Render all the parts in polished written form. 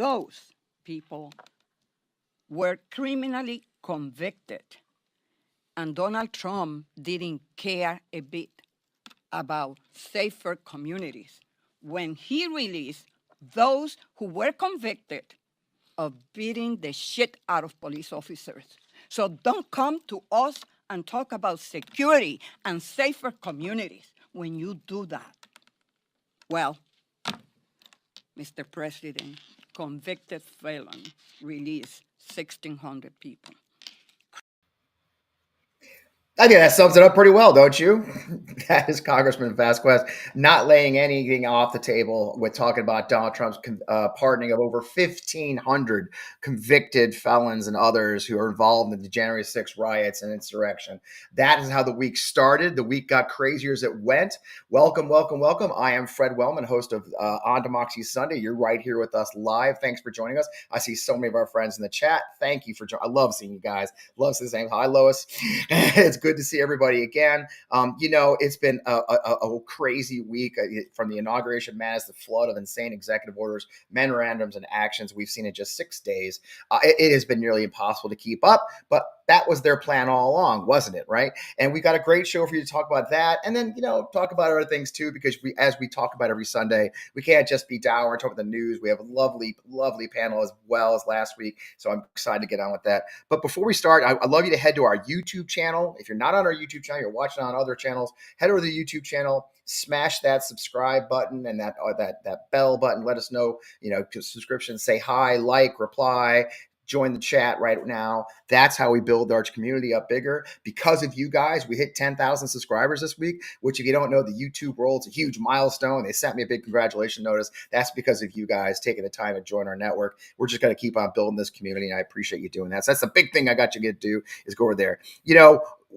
those people were criminally convicted, and Donald Trump didn't care a bit about safer communities when he released those who were convicted of beating the shit out of police officers. So don't come to us and talk about security and safer communities when you do that. Well, Mr. President, convicted felon released 1,600 people. I think that sums it up pretty well, don't you? That is Congressman Vasquez not laying anything off the table with talking about Donald Trump's pardoning of over 1,500 convicted felons and others who are involved in the January 6th riots and insurrection. That is how the week started. The week got crazier as it went. Welcome, welcome, welcome. I am FPWellman, host of On Democracy Sunday. You're right here with us live. Thanks for joining us. I see so many of our friends in the chat. Thank you for joining. I love seeing you guys. Love seeing the same. Hi, Lois. It's good to see everybody again. It's been a crazy week from the inauguration madness, the flood of insane executive orders, memorandums, and actions we've seen in just 6 days. It has been nearly impossible to keep up, but that was their plan all along, wasn't it? Right. And we got a great show for you to talk about that. And then, talk about other things too, because as we talk about every Sunday, we can't just be dour and talk about the news. We have a lovely, lovely panel as well as last week. So I'm excited to get on with that. But before we start, I'd love you to head to our YouTube channel. If you're not on our YouTube channel, you're watching on other channels, head over to the YouTube channel, smash that subscribe button and that bell button. Let us know, subscription, say hi, like, reply. Join the chat right now. That's how we build our community up bigger. Because of you guys, we hit 10,000 subscribers this week, which if you don't know, the YouTube world, it's a huge milestone. They sent me a big congratulation notice. That's because of you guys taking the time to join our network. We're just going to keep on building this community, and I appreciate you doing that. So that's the big thing I got you to do is go over there.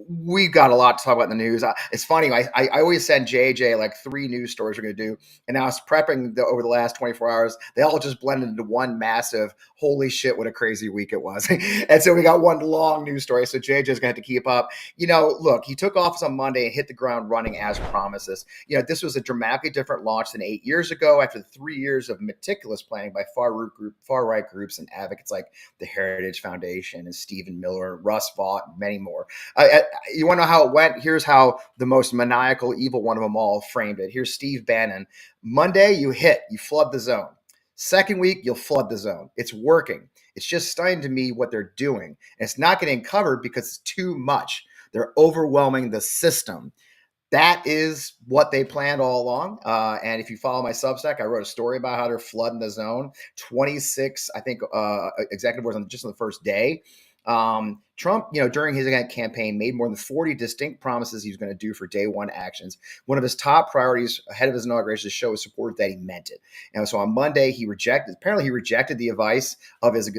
We've got a lot to talk about in the news. It's funny. I always send JJ like 3 news stories we're going to do. And I was prepping over the last 24 hours. They all just blended into one massive, holy shit, what a crazy week it was. And so we got one long news story. So JJ's going to have to keep up. Look, he took office on Monday and hit the ground running as promises. This was a dramatically different launch than 8 years ago after 3 years of meticulous planning by far-right groups and advocates like the Heritage Foundation and Stephen Miller, Russ Vought, and many more. You want to know how it went? Here's how the most maniacal, evil one of them all framed it. Here's Steve Bannon. Monday, you flood the zone. Second week, you'll flood the zone. It's working. It's just stunning to me what they're doing. And it's not getting covered because it's too much. They're overwhelming the system. That is what they planned all along. And if you follow my Substack, I wrote a story about how they're flooding the zone. 26, I think, executive orders just on the first day. Trump, during his campaign, made more than 40 distinct promises he was going to do for day one actions. One of his top priorities ahead of his inauguration is to show his support that he meant it. And so on Monday, he rejected the advice of his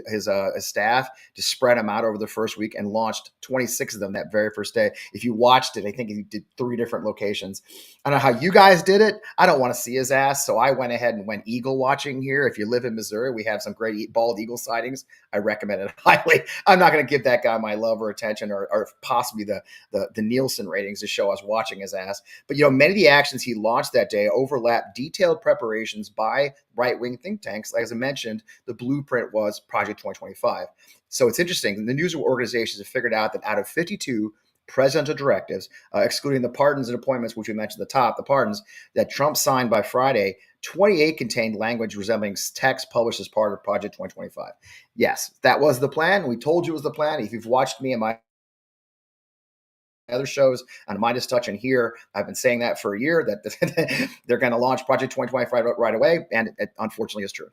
staff to spread them out over the first week and launched 26 of them that very first day. If you watched it, I think he did 3 different locations. I don't know how you guys did it. I don't want to see his ass. So I went ahead and went eagle watching here. If you live in Missouri, we have some great bald eagle sightings. I recommend it highly. I'm not going to give that guy my love or attention or possibly the Nielsen ratings to show us watching his ass. But, many of the actions he launched that day overlap detailed preparations by right-wing think tanks. As I mentioned, the blueprint was Project 2025. So it's interesting. The news organizations have figured out that out of 52 presidential directives, excluding the pardons and appointments, which we mentioned at the top, the pardons that Trump signed by Friday, 28 contained language resembling text published as part of Project 2025. Yes, that was the plan. We told you it was the plan. If you've watched me and my other shows on Midas Touch and here, I've been saying that for a year, that they're going to launch Project 2025 right away, and it unfortunately is true.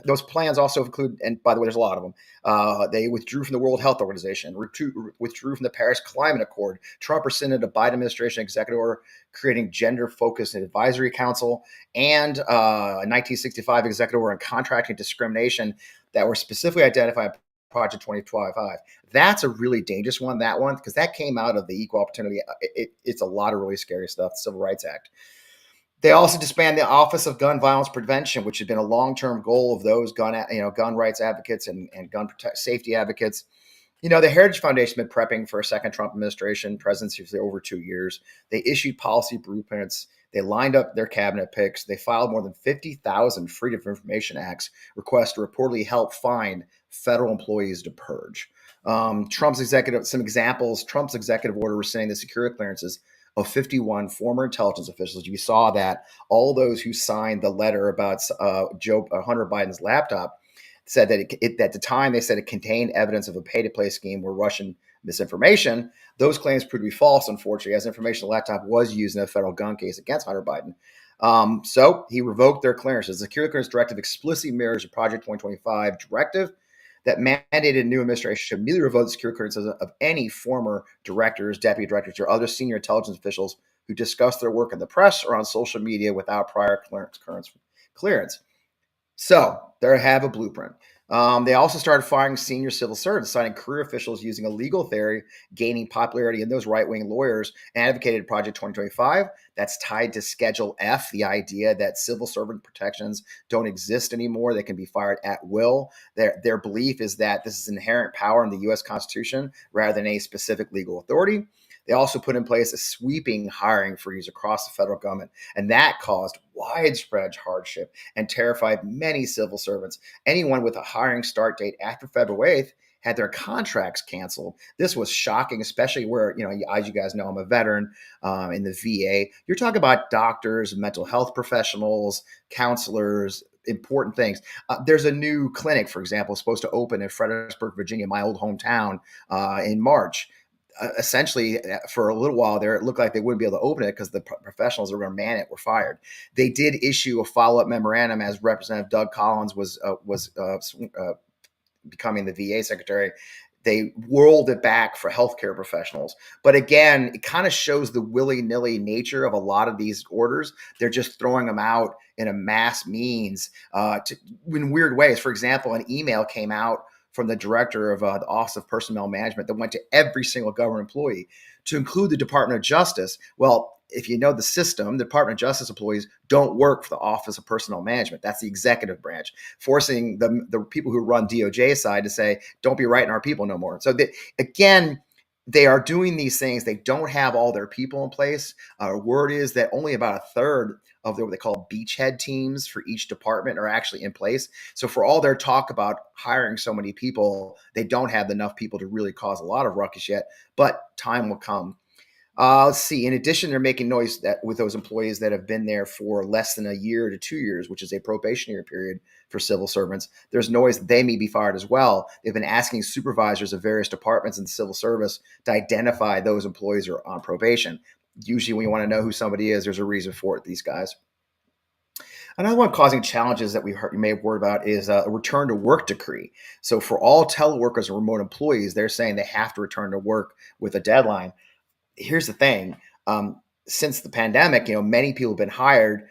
Those plans also include, and by the way, there's a lot of them. They withdrew from the World Health Organization, withdrew from the Paris Climate Accord. Trump rescinded a Biden administration executive order creating gender-focused advisory council, and a 1965 executive order on contracting discrimination that were specifically identified Project 2025. That's a really dangerous one, because that came out of the Equal Opportunity. It's a lot of really scary stuff, the Civil Rights Act. They also disbanded the Office of Gun Violence Prevention, which had been a long-term goal of those gun rights advocates and gun safety advocates. The Heritage Foundation has been prepping for a second Trump administration presidency for over 2 years. They issued policy blueprints They lined up their cabinet picks. They filed more than 50,000 Freedom of Information Acts requests to reportedly help find federal employees to purge. Trump's executive order rescinding the security clearances of 51 former intelligence officials. You saw that all those who signed the letter about Hunter Biden's laptop said that at the time they said it contained evidence of a pay-to-play scheme where Russian misinformation. Those claims proved to be false, unfortunately, as information on the laptop was used in a federal gun case against Hunter Biden. So he revoked their clearances. The security clearance directive explicitly mirrors the Project 2025 directive that mandated a new administration should immediately revoke the security clearances of any former directors, deputy directors, or other senior intelligence officials who discuss their work in the press or on social media without prior clearance. So there I have a blueprint. They also started firing senior civil servants, citing career officials using a legal theory, gaining popularity in those right-wing lawyers, and advocated Project 2025. That's tied to Schedule F, the idea that civil servant protections don't exist anymore. They can be fired at will. Their belief is that this is inherent power in the U.S. Constitution rather than a specific legal authority. They also put in place a sweeping hiring freeze across the federal government, and that caused widespread hardship and terrified many civil servants. Anyone with a hiring start date after February 8th had their contracts canceled. This was shocking, especially where, as you guys know, I'm a veteran in the VA. You're talking about doctors, mental health professionals, counselors, important things. There's a new clinic, for example, supposed to open in Fredericksburg, Virginia, my old hometown, in March. Essentially, for a little while there, it looked like they wouldn't be able to open it because the professionals that were going to man it were fired. They did issue a follow-up memorandum as Representative Doug Collins was becoming the VA secretary. They rolled it back for healthcare professionals. But again, it kind of shows the willy-nilly nature of a lot of these orders. They're just throwing them out in a mass means in weird ways. For example, an email came out from the director of the Office of Personnel Management that went to every single government employee to include the Department of Justice. Well, if you know the system, the Department of Justice employees don't work for the Office of Personnel Management. That's the executive branch, forcing the people who run DOJ side to say, don't be writing our people no more. So again, they are doing these things. They don't have all their people in place. Word is that only about a third of what they call beachhead teams for each department are actually in place. So for all their talk about hiring so many people, they don't have enough people to really cause a lot of ruckus yet, but time will come. Let's see. In addition, they're making noise with those employees that have been there for less than a year to 2 years, which is a probationary period for civil servants. There's noise that they may be fired as well. They've been asking supervisors of various departments in the civil service to identify those employees who are on probation. Usually when you want to know who somebody is, there's a reason for it, these guys. Another one causing challenges that you may have worried about is a return to work decree. So for all teleworkers and remote employees, they're saying they have to return to work with a deadline. Here's the thing. Since the pandemic, many people have been hired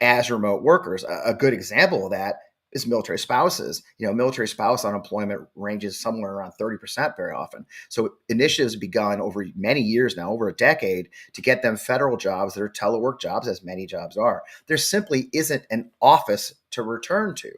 as remote workers. A good example of that is military spouses. Military spouse unemployment ranges somewhere around 30% very often. So initiatives begun over many years now, over a decade, to get them federal jobs that are telework jobs, as many jobs are. There simply isn't an office to return to.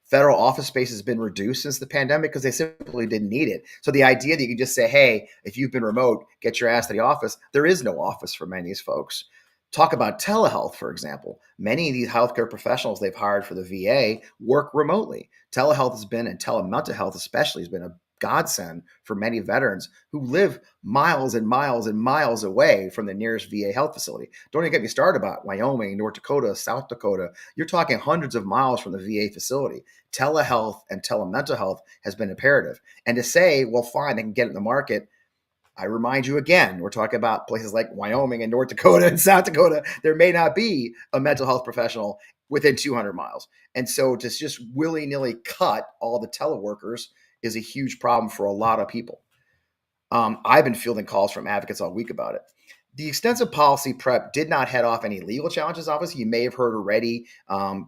Federal office space has been reduced since the pandemic because they simply didn't need it. So the idea that you can just say, hey, if you've been remote, get your ass to the office, there is no office for many of these folks. Talk about telehealth, for example. Many of these healthcare professionals they've hired for the VA work remotely. Telehealth has been, and telemental health especially, has been a godsend for many veterans who live miles and miles and miles away from the nearest VA health facility. Don't even get me started about Wyoming, North Dakota, South Dakota. You're talking hundreds of miles from the VA facility. Telehealth and telemental health has been imperative. And to say, well, fine, they can get it in the market, I remind you again, we're talking about places like Wyoming and North Dakota and South Dakota. There may not be a mental health professional within 200 miles. And so to just willy-nilly cut all the teleworkers is a huge problem for a lot of people. I've been fielding calls from advocates all week about it. The extensive policy prep did not head off any legal challenges, obviously. You may have heard already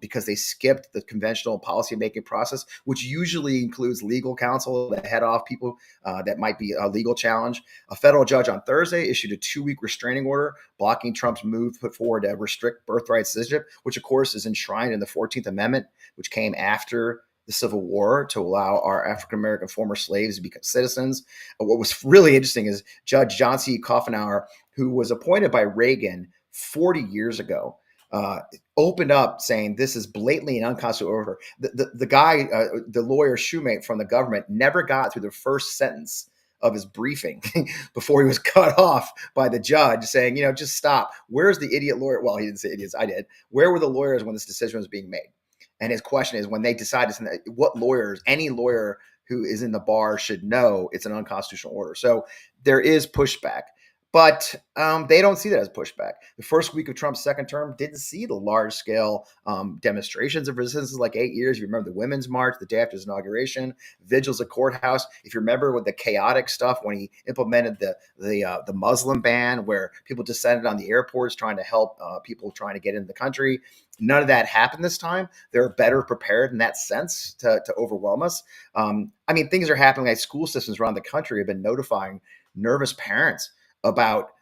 because they skipped the conventional policymaking process, which usually includes legal counsel that head off people that might be a legal challenge. A federal judge on Thursday issued a 2-week restraining order blocking Trump's move put forward to restrict birthright citizenship, which, of course, is enshrined in the 14th Amendment, which came after the Civil War to allow our African-American former slaves to become citizens. What was really interesting is Judge John C. Coffenauer, who was appointed by Reagan 40 years ago, opened up saying this is blatantly an unconstitutional order. The guy, the lawyer Shoemate from the government, never got through the first sentence of his briefing before he was cut off by the judge saying, just stop. Where's the idiot lawyer? Well, he didn't say idiots. I did. Where were the lawyers when this decision was being made? And his question is, when they decided, what lawyers, any lawyer who is in the bar should know it's an unconstitutional order. So there is pushback. But they don't see that as pushback. The first week of Trump's second term didn't see the large-scale demonstrations of resistance like 8 years. You remember the Women's March the day after his inauguration, vigils at courthouse. If you remember with the chaotic stuff when he implemented the Muslim ban, where people descended on the airports trying to help people trying to get into the country, none of that happened this time. They're better prepared in that sense to overwhelm us. Things are happening. Like school systems around the country have been notifying nervous parents about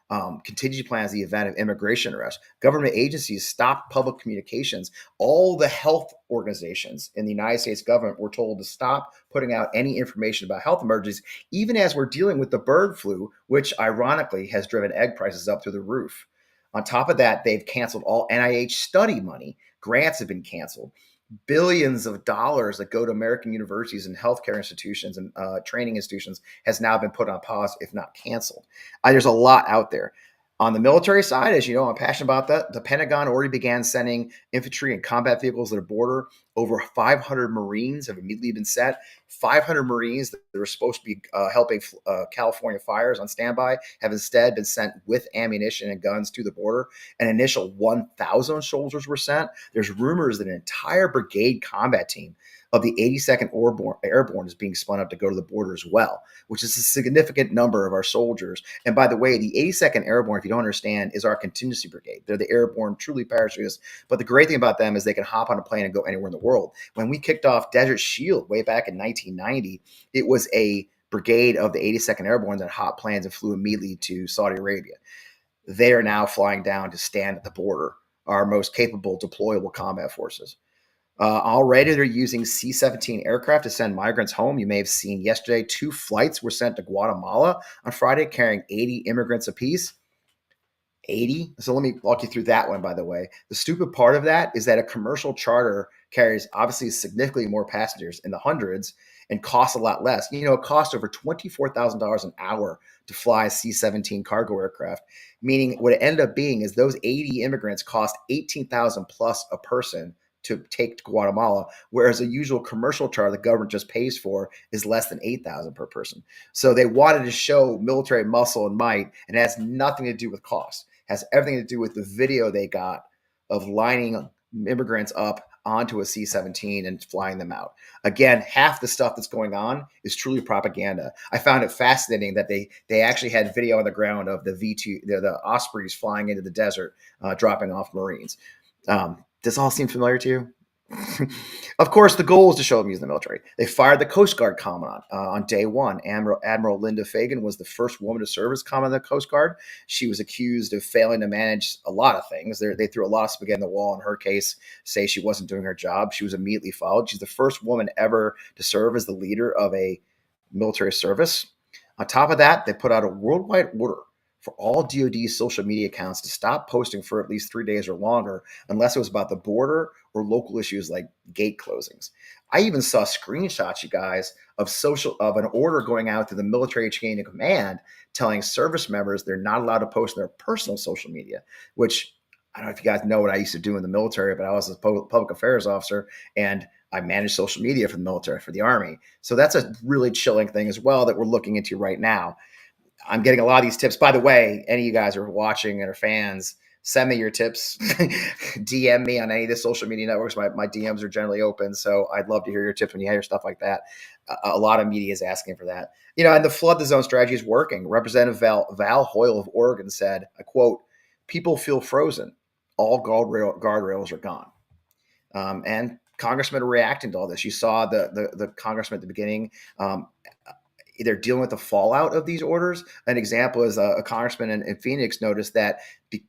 contingency plans in the event of immigration arrest. Government agencies stopped public communications. All the health organizations in the United States government were told to stop putting out any information about health emergencies, even as we're dealing with the bird flu, which ironically has driven egg prices up through the roof. On top of that, they've canceled all NIH study money. Grants have been canceled. Billions of dollars that go to American universities and healthcare institutions and training institutions has now been put on pause, if not canceled. There's a lot out there. On the military side, as you know, I'm passionate about that. The Pentagon already began sending infantry and combat vehicles to the border. Over 500 Marines have immediately been sent. 500 Marines that were supposed to be helping California fires on standby have instead been sent with ammunition and guns to the border. An initial 1,000 soldiers were sent. There's rumors that an entire brigade combat team of the 82nd Airborne is being spun up to go to the border as well, which is a significant number of our soldiers. And by the way, the 82nd Airborne, if you don't understand, is our contingency brigade. They're the airborne, truly parachutists. But the great thing about them is they can hop on a plane and go anywhere in the world. When we kicked off Desert Shield way back in 1990, it was a brigade of the 82nd Airborne that hopped planes and flew immediately to Saudi Arabia. They are now flying down to stand at the border, our most capable deployable combat forces. Already, they're using C-17 aircraft to send migrants home. You may have seen yesterday 2 flights were sent to Guatemala on Friday carrying 80 immigrants apiece. 80? So let me walk you through that one, by the way. The stupid part of that is that a commercial charter carries obviously significantly more passengers in the hundreds and costs a lot less. It costs over $24,000 an hour to fly a C-17 cargo aircraft, meaning what it ended up being is those 80 immigrants cost $18,000 plus a person to take to Guatemala, whereas a usual commercial charter the government just pays for is less than $8,000 per person. So they wanted to show military muscle and might, and it has nothing to do with cost. It has everything to do with the video they got of lining immigrants up onto a C-17 and flying them out. Again, half the stuff that's going on is truly propaganda. I found it fascinating that they actually had video on the ground of the V2, the Ospreys flying into the desert, dropping off Marines. Does all seem familiar to you? Of course, the goal is to show them using the military. They fired the Coast Guard commandant on day one. Admiral Linda Fagan was the first woman to serve as commandant of the Coast Guard. She was accused of failing to manage a lot of things. They threw a lot of spaghetti in the wall in her case, say she wasn't doing her job. She was immediately followed. She's the first woman ever to serve as the leader of a military service. On top of that, they put out a worldwide order for all DoD social media accounts to stop posting for at least 3 days or longer, unless it was about the border or local issues like gate closings. I even saw screenshots, you guys, of an order going out to the military chain of command telling service members they're not allowed to post on their personal social media, which I don't know if you guys know what I used to do in the military, but I was a public affairs officer and I managed social media for the military, for the Army. So that's a really chilling thing as well that we're looking into right now. I'm getting a lot of these tips. By the way, any of you guys who are watching and are fans, send me your tips. DM me on any of the social media networks. My DMs are generally open, so I'd love to hear your tips when you hear stuff like that. A lot of media is asking for that. And the flood the zone strategy is working. Representative Val Hoyle of Oregon said, I quote, "People feel frozen. All guardrails are gone." And congressmen are reacting to all this. You saw the congressman at the beginning they're dealing with the fallout of these orders. An example is a congressman in Phoenix noticed that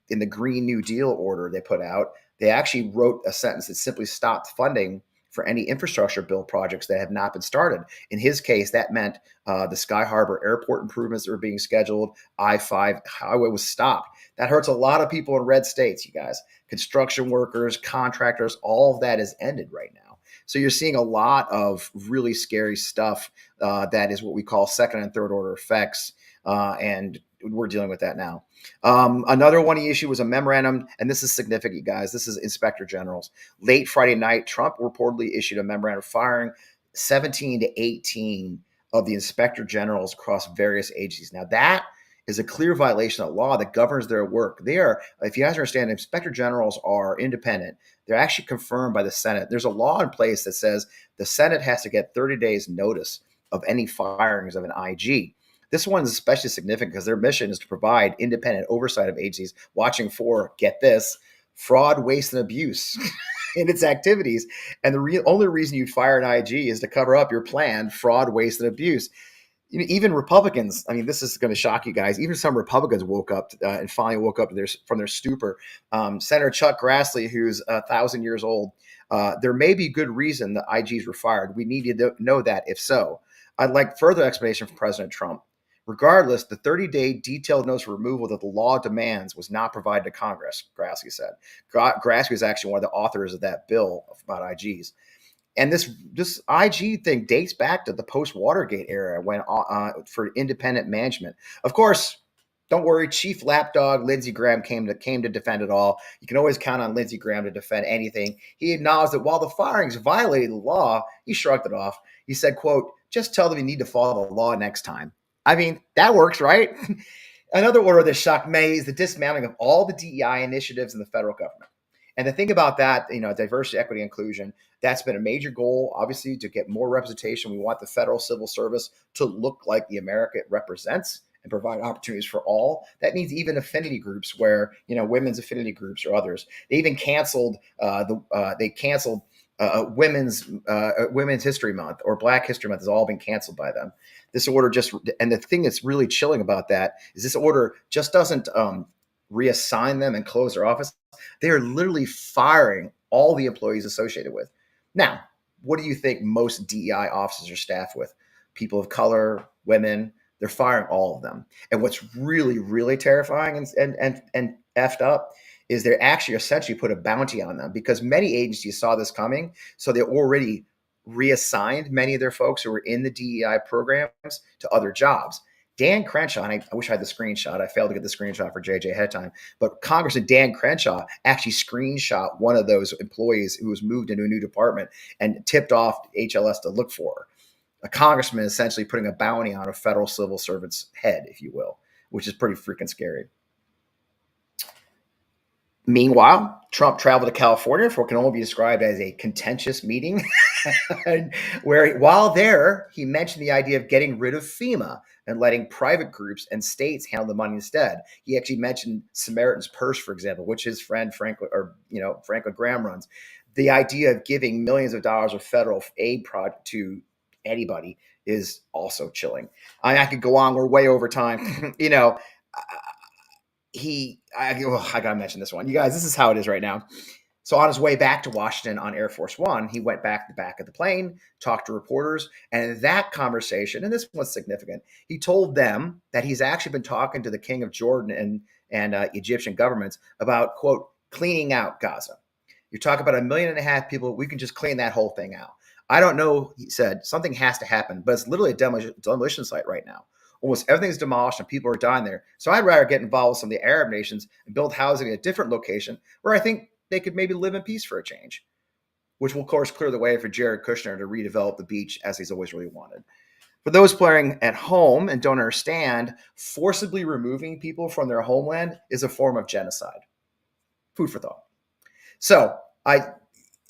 in the Green New Deal order they put out, they actually wrote a sentence that simply stopped funding for any infrastructure bill projects that have not been started. In his case, that meant the Sky Harbor airport improvements that were being scheduled. I-5 highway was stopped. That hurts a lot of people in red states, you guys. Construction workers, contractors, all of that is ended right now. So you're seeing a lot of really scary stuff that is what we call second and third order effects. And we're dealing with that now. Another one he issued was a memorandum, and this is significant, guys. This is Inspector General's. Late Friday night, Trump reportedly issued a memorandum firing 17 to 18 of the Inspector Generals across various agencies. Now, that is a clear violation of law that governs their work. They are, if you guys understand, Inspector Generals are independent. They're actually confirmed by the Senate. There's a law in place that says the Senate has to get 30 days notice of any firings of an IG. This one is especially significant because their mission is to provide independent oversight of agencies watching for, get this, fraud, waste, and abuse in its activities. And the only reason you'd fire an IG is to cover up your planned fraud, waste, and abuse. You know, even Republicans, I mean, this is going to shock you guys. Even some Republicans woke up and finally woke up from their stupor. Senator Chuck Grassley, who's 1,000 years old, there may be good reason the IGs were fired. We need to know that. If so, I'd like further explanation from President Trump. Regardless, the 30-day detailed notice of removal that the law demands was not provided to Congress, Grassley said. Grassley was actually one of the authors of that bill about IGs. And this IG thing dates back to the post-Watergate era when for independent management. Of course, don't worry, Chief Lapdog Lindsey Graham came to defend it all. You can always count on Lindsey Graham to defend anything. He acknowledged that while the firings violated the law, he shrugged it off. He said, quote, just tell them you need to follow the law next time. I mean, that works, right? Another order that shocked me is the dismantling of all the DEI initiatives in the federal government. And the thing about that, you know, diversity, equity, inclusion, that's been a major goal, obviously, to get more representation. We want the federal civil service to look like the America it represents and provide opportunities for all. That means even affinity groups where, you know, women's affinity groups or others. They even canceled Women's History Month or Black History Month has all been canceled by them. This order and the thing that's really chilling about that is this order just doesn't reassign them and close their office. They are literally firing all the employees associated with. Now, what do you think most DEI offices are staffed with? People of color, women. They're firing all of them. And what's really, really terrifying and effed up is they actually essentially put a bounty on them because many agencies saw this coming. So they already reassigned many of their folks who were in the DEI programs to other jobs. Dan Crenshaw, and I wish I had the screenshot. I failed to get the screenshot for JJ ahead of time. But Congressman Dan Crenshaw actually screenshot one of those employees who was moved into a new department and tipped off HLS to look for her. A congressman essentially putting a bounty on a federal civil servant's head, if you will, which is pretty freaking scary. Meanwhile, Trump traveled to California for what can only be described as a contentious meeting, where while there, he mentioned the idea of getting rid of FEMA and letting private groups and states handle the money instead. He actually mentioned Samaritan's Purse, for example, which his friend Franklin Graham runs. The idea of giving millions of dollars of federal aid to anybody is also chilling. I could go on. We're way over time. You know, I gotta mention this one. You guys, this is how it is right now. So on his way back to Washington on Air Force One, he went back to the back of the plane, talked to reporters, and in that conversation, and this was significant, he told them that he's actually been talking to the King of Jordan and Egyptian governments about, quote, cleaning out Gaza. You're talking about 1.5 million people. We can just clean that whole thing out. I don't know, he said, something has to happen, but it's literally a demolition site right now. Almost everything's demolished and people are dying there. So I'd rather get involved with some of the Arab nations and build housing in a different location where I think they could maybe live in peace for a change, which will, of course, clear the way for Jared Kushner to redevelop the beach as he's always really wanted. For those playing at home and don't understand, forcibly removing people from their homeland is a form of genocide. Food for thought. So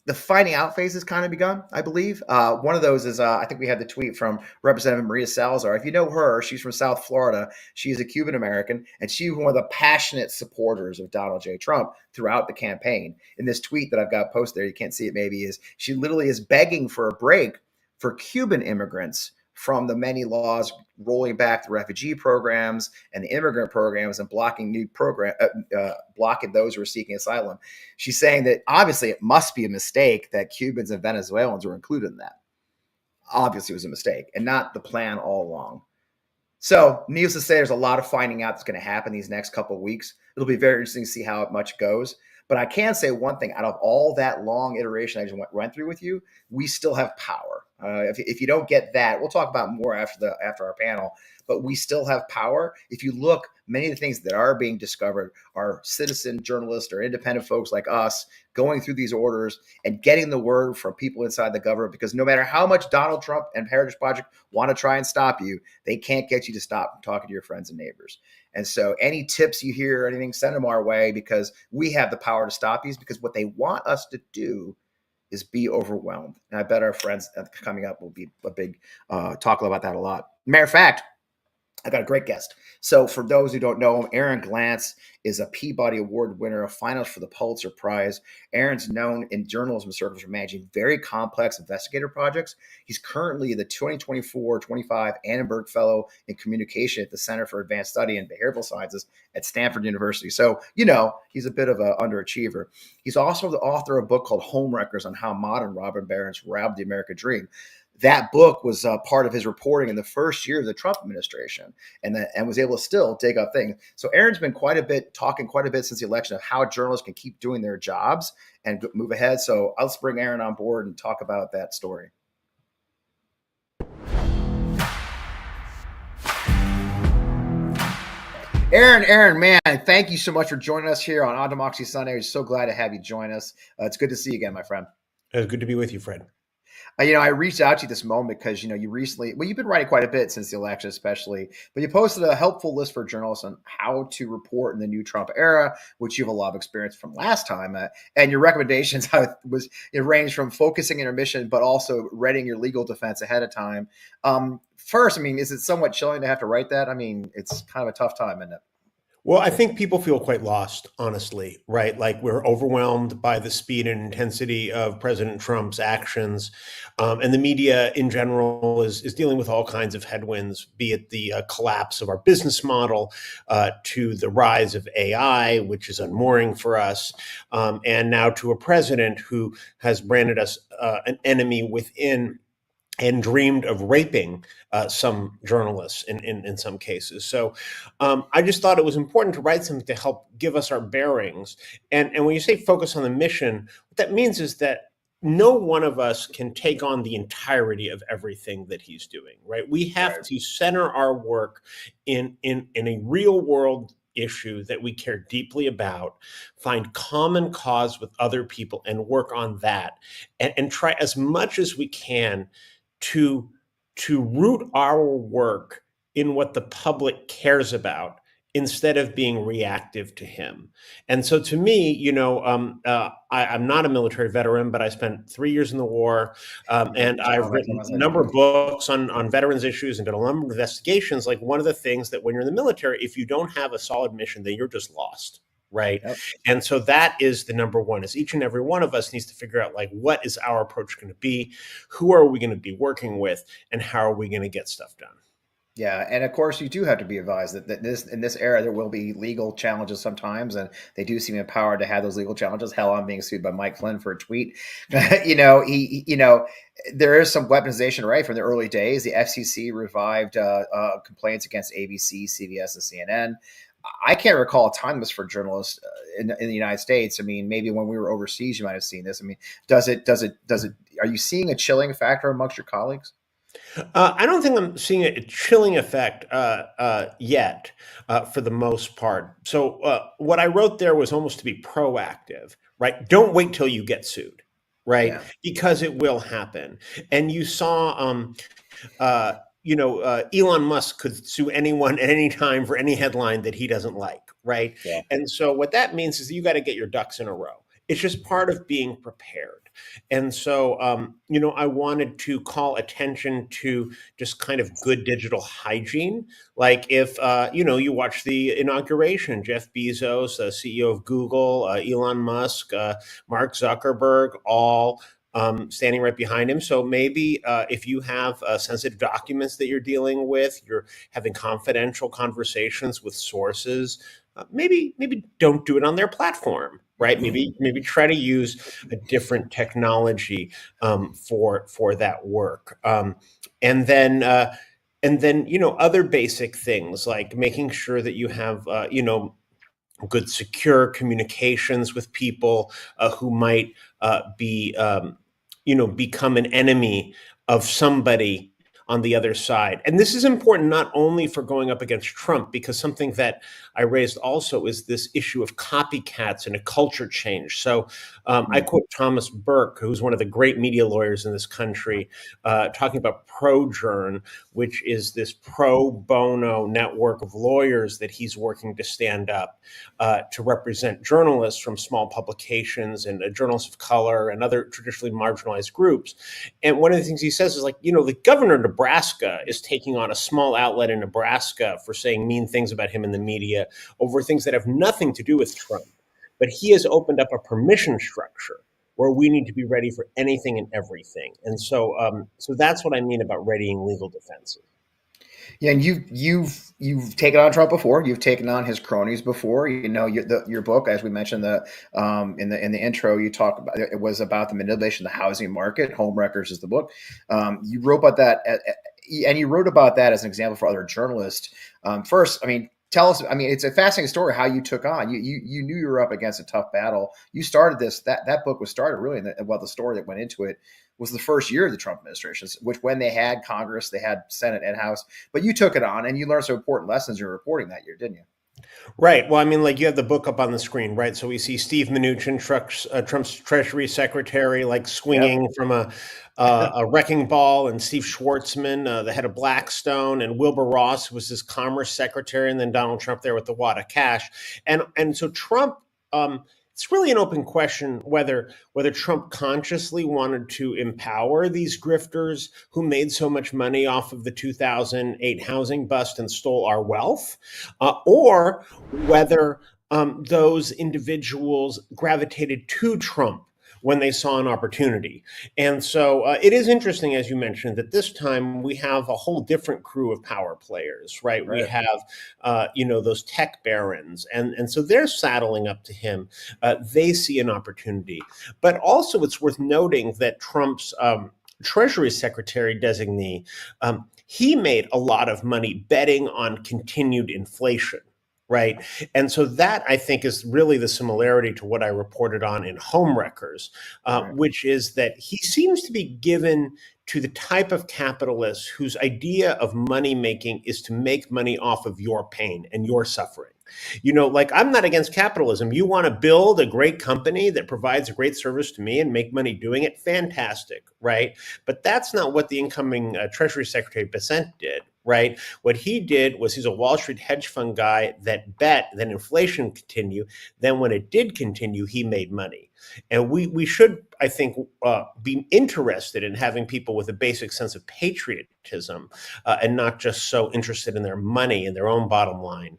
the finding out phase has kind of begun, I believe. One of those is, I think we had the tweet from Representative Maria Salazar. If you know her, she's from South Florida. She's a Cuban American, and she was one of the passionate supporters of Donald J. Trump throughout the campaign. In this tweet that I've got posted there, you can't see it maybe, is she literally is begging for a break for Cuban immigrants from the many laws rolling back the refugee programs and the immigrant programs and blocking blocking those who are seeking asylum. She's saying that obviously it must be a mistake that Cubans and Venezuelans were included in that. Obviously, it was a mistake and not the plan all along. So, needless to say, there's a lot of finding out that's going to happen these next couple of weeks. It'll be very interesting to see how much goes. But I can say one thing: out of all that long iteration I just went through with you, we still have power. If you don't get that, we'll talk about more after our panel. But we still have power. If you look, many of the things that are being discovered are citizen journalists or independent folks like us going through these orders and getting the word from people inside the government. Because no matter how much Donald Trump and Heritage Project want to try and stop you, they can't get you to stop talking to your friends and neighbors. And so any tips you hear or anything, send them our way, because we have the power to stop these, because what they want us to do is be overwhelmed. And I bet our friends coming up will be a big talk about that a lot. Matter of fact, I got a great guest. So for those who don't know him, Aaron Glantz is a Peabody Award winner, a finalist for the Pulitzer Prize. Aaron's known in journalism circles for managing very complex investigative projects. He's currently the 2024-25 Annenberg Fellow in Communication at the Center for Advanced Study in Behavioral Sciences at Stanford University. So, he's a bit of an underachiever. He's also the author of a book called Homewreckers on how modern robber barons robbed the American dream. That book was part of his reporting in the first year of the Trump administration, and was able to still dig up things. So Aaron's been talking quite a bit since the election of how journalists can keep doing their jobs and move ahead. So let's bring Aaron on board and talk about that story. Aaron, man, thank you so much for joining us here on Democracy Sunday. We're so glad to have you join us. It's good to see you again, my friend. It's good to be with you, Fred. I reached out to you this moment because, you recently, you've been writing quite a bit since the election, especially, but you posted a helpful list for journalists on how to report in the new Trump era, which you have a lot of experience from last time. And your recommendations ranged from focusing intermission, but also readying your legal defense ahead of time. First, is it somewhat chilling to have to write that? It's kind of a tough time, isn't it? Well, I think people feel quite lost, honestly, right? Like we're overwhelmed by the speed and intensity of President Trump's actions. And the media in general is dealing with all kinds of headwinds, be it the collapse of our business model, to the rise of AI, which is unmooring for us, and now to a president who has branded us an enemy within and dreamed of raping some journalists in some cases. So I just thought it was important to write something to help give us our bearings. And when you say focus on the mission, what that means is that no one of us can take on the entirety of everything that he's doing, right? We have to center our work in a real world issue that we care deeply about, find common cause with other people and work on that, and try as much as we can to root our work in what the public cares about instead of being reactive to him. And so to me, I'm not a military veteran, but I spent 3 years in the war, and I've written a number of books on veterans issues and done a number of investigations. Like, one of the things that when you're in the military, if you don't have a solid mission, then you're just lost. Right. Yep. And so that is the number one, is each and every one of us needs to figure out, like, what is our approach going to be? Who are we going to be working with? And how are we going to get stuff done? Yeah. And of course, you do have to be advised that in this era, there will be legal challenges sometimes. And they do seem empowered to have those legal challenges. Hell, I'm being sued by Mike Flynn for a tweet. There is some weaponization, right? From the early days. The FCC revived complaints against ABC, CBS, and CNN. I can't recall a time this for journalists in the United States. Maybe when we were overseas, you might have seen this. Are you seeing a chilling factor amongst your colleagues? I don't think I'm seeing a chilling effect yet, for the most part. So what I wrote there was almost to be proactive, right? Don't wait till you get sued, right? Yeah. Because it will happen. And you saw, Elon Musk could sue anyone at any time for any headline that he doesn't like, right? Yeah. And so what that means is that you got to get your ducks in a row. It's just part of being prepared. And so, I wanted to call attention to just kind of good digital hygiene. Like if, you watch the inauguration, Jeff Bezos, CEO of Google, Elon Musk, Mark Zuckerberg, all standing right behind him. So maybe if you have sensitive documents that you're dealing with, you're having confidential conversations with sources, maybe don't do it on their platform, right? Maybe try to use a different technology for that work, and then. Other basic things like making sure that you have, good secure communications with people who might become an enemy of somebody on the other side. And this is important not only for going up against Trump, because something that I raised also is this issue of copycats and a culture change. So I quote Thomas Burke, who's one of the great media lawyers in this country, talking about Purging, which is this pro bono network of lawyers that he's working to stand up to represent journalists from small publications and journalists of color and other traditionally marginalized groups. And one of the things he says is the governor of Nebraska is taking on a small outlet in Nebraska for saying mean things about him in the media over things that have nothing to do with Trump. But he has opened up a permission structure where we need to be ready for anything and everything. And so that's what I mean about readying legal defenses. Yeah, and you've taken on Trump before. You've taken on his cronies before. Your book, as we mentioned in the intro, you talk about it was about the manipulation of the housing market. Homewreckers is the book. You wrote about that, and you wrote about that as an example for other journalists. First, tell us. It's a fascinating story how you took on. You knew you were up against a tough battle. You started this. That book was started really. The story that went into it was the first year of the Trump administration, which when they had Congress, they had Senate and House, but you took it on and you learned some important lessons in reporting that year, didn't you? Right. Well, you have the book up on the screen, right? So we see Steve Mnuchin, Trump's Treasury Secretary, swinging from a wrecking ball, and Steve Schwartzman, the head of Blackstone, and Wilbur Ross, who was his Commerce Secretary, and then Donald Trump there with the wad of cash. And so Trump, it's really an open question whether Trump consciously wanted to empower these grifters who made so much money off of the 2008 housing bust and stole our wealth, or whether those individuals gravitated to Trump when they saw an opportunity. And so it is interesting, as you mentioned, that this time we have a whole different crew of power players, right? We have, those tech barons. And so they're saddling up to him. They see an opportunity. But also it's worth noting that Trump's Treasury Secretary designee, he made a lot of money betting on continued inflation. Right. And so that, I think, is really the similarity to what I reported on in Homewreckers, which is that he seems to be given to the type of capitalist whose idea of money making is to make money off of your pain and your suffering. I'm not against capitalism. You want to build a great company that provides a great service to me and make money doing it? Fantastic, right? But that's not what the incoming Treasury Secretary Bessent did, right? What he did was he's a Wall Street hedge fund guy that bet that inflation would continue. Then when it did continue, he made money. And we should, I think, be interested in having people with a basic sense of patriotism and not just so interested in their money and their own bottom line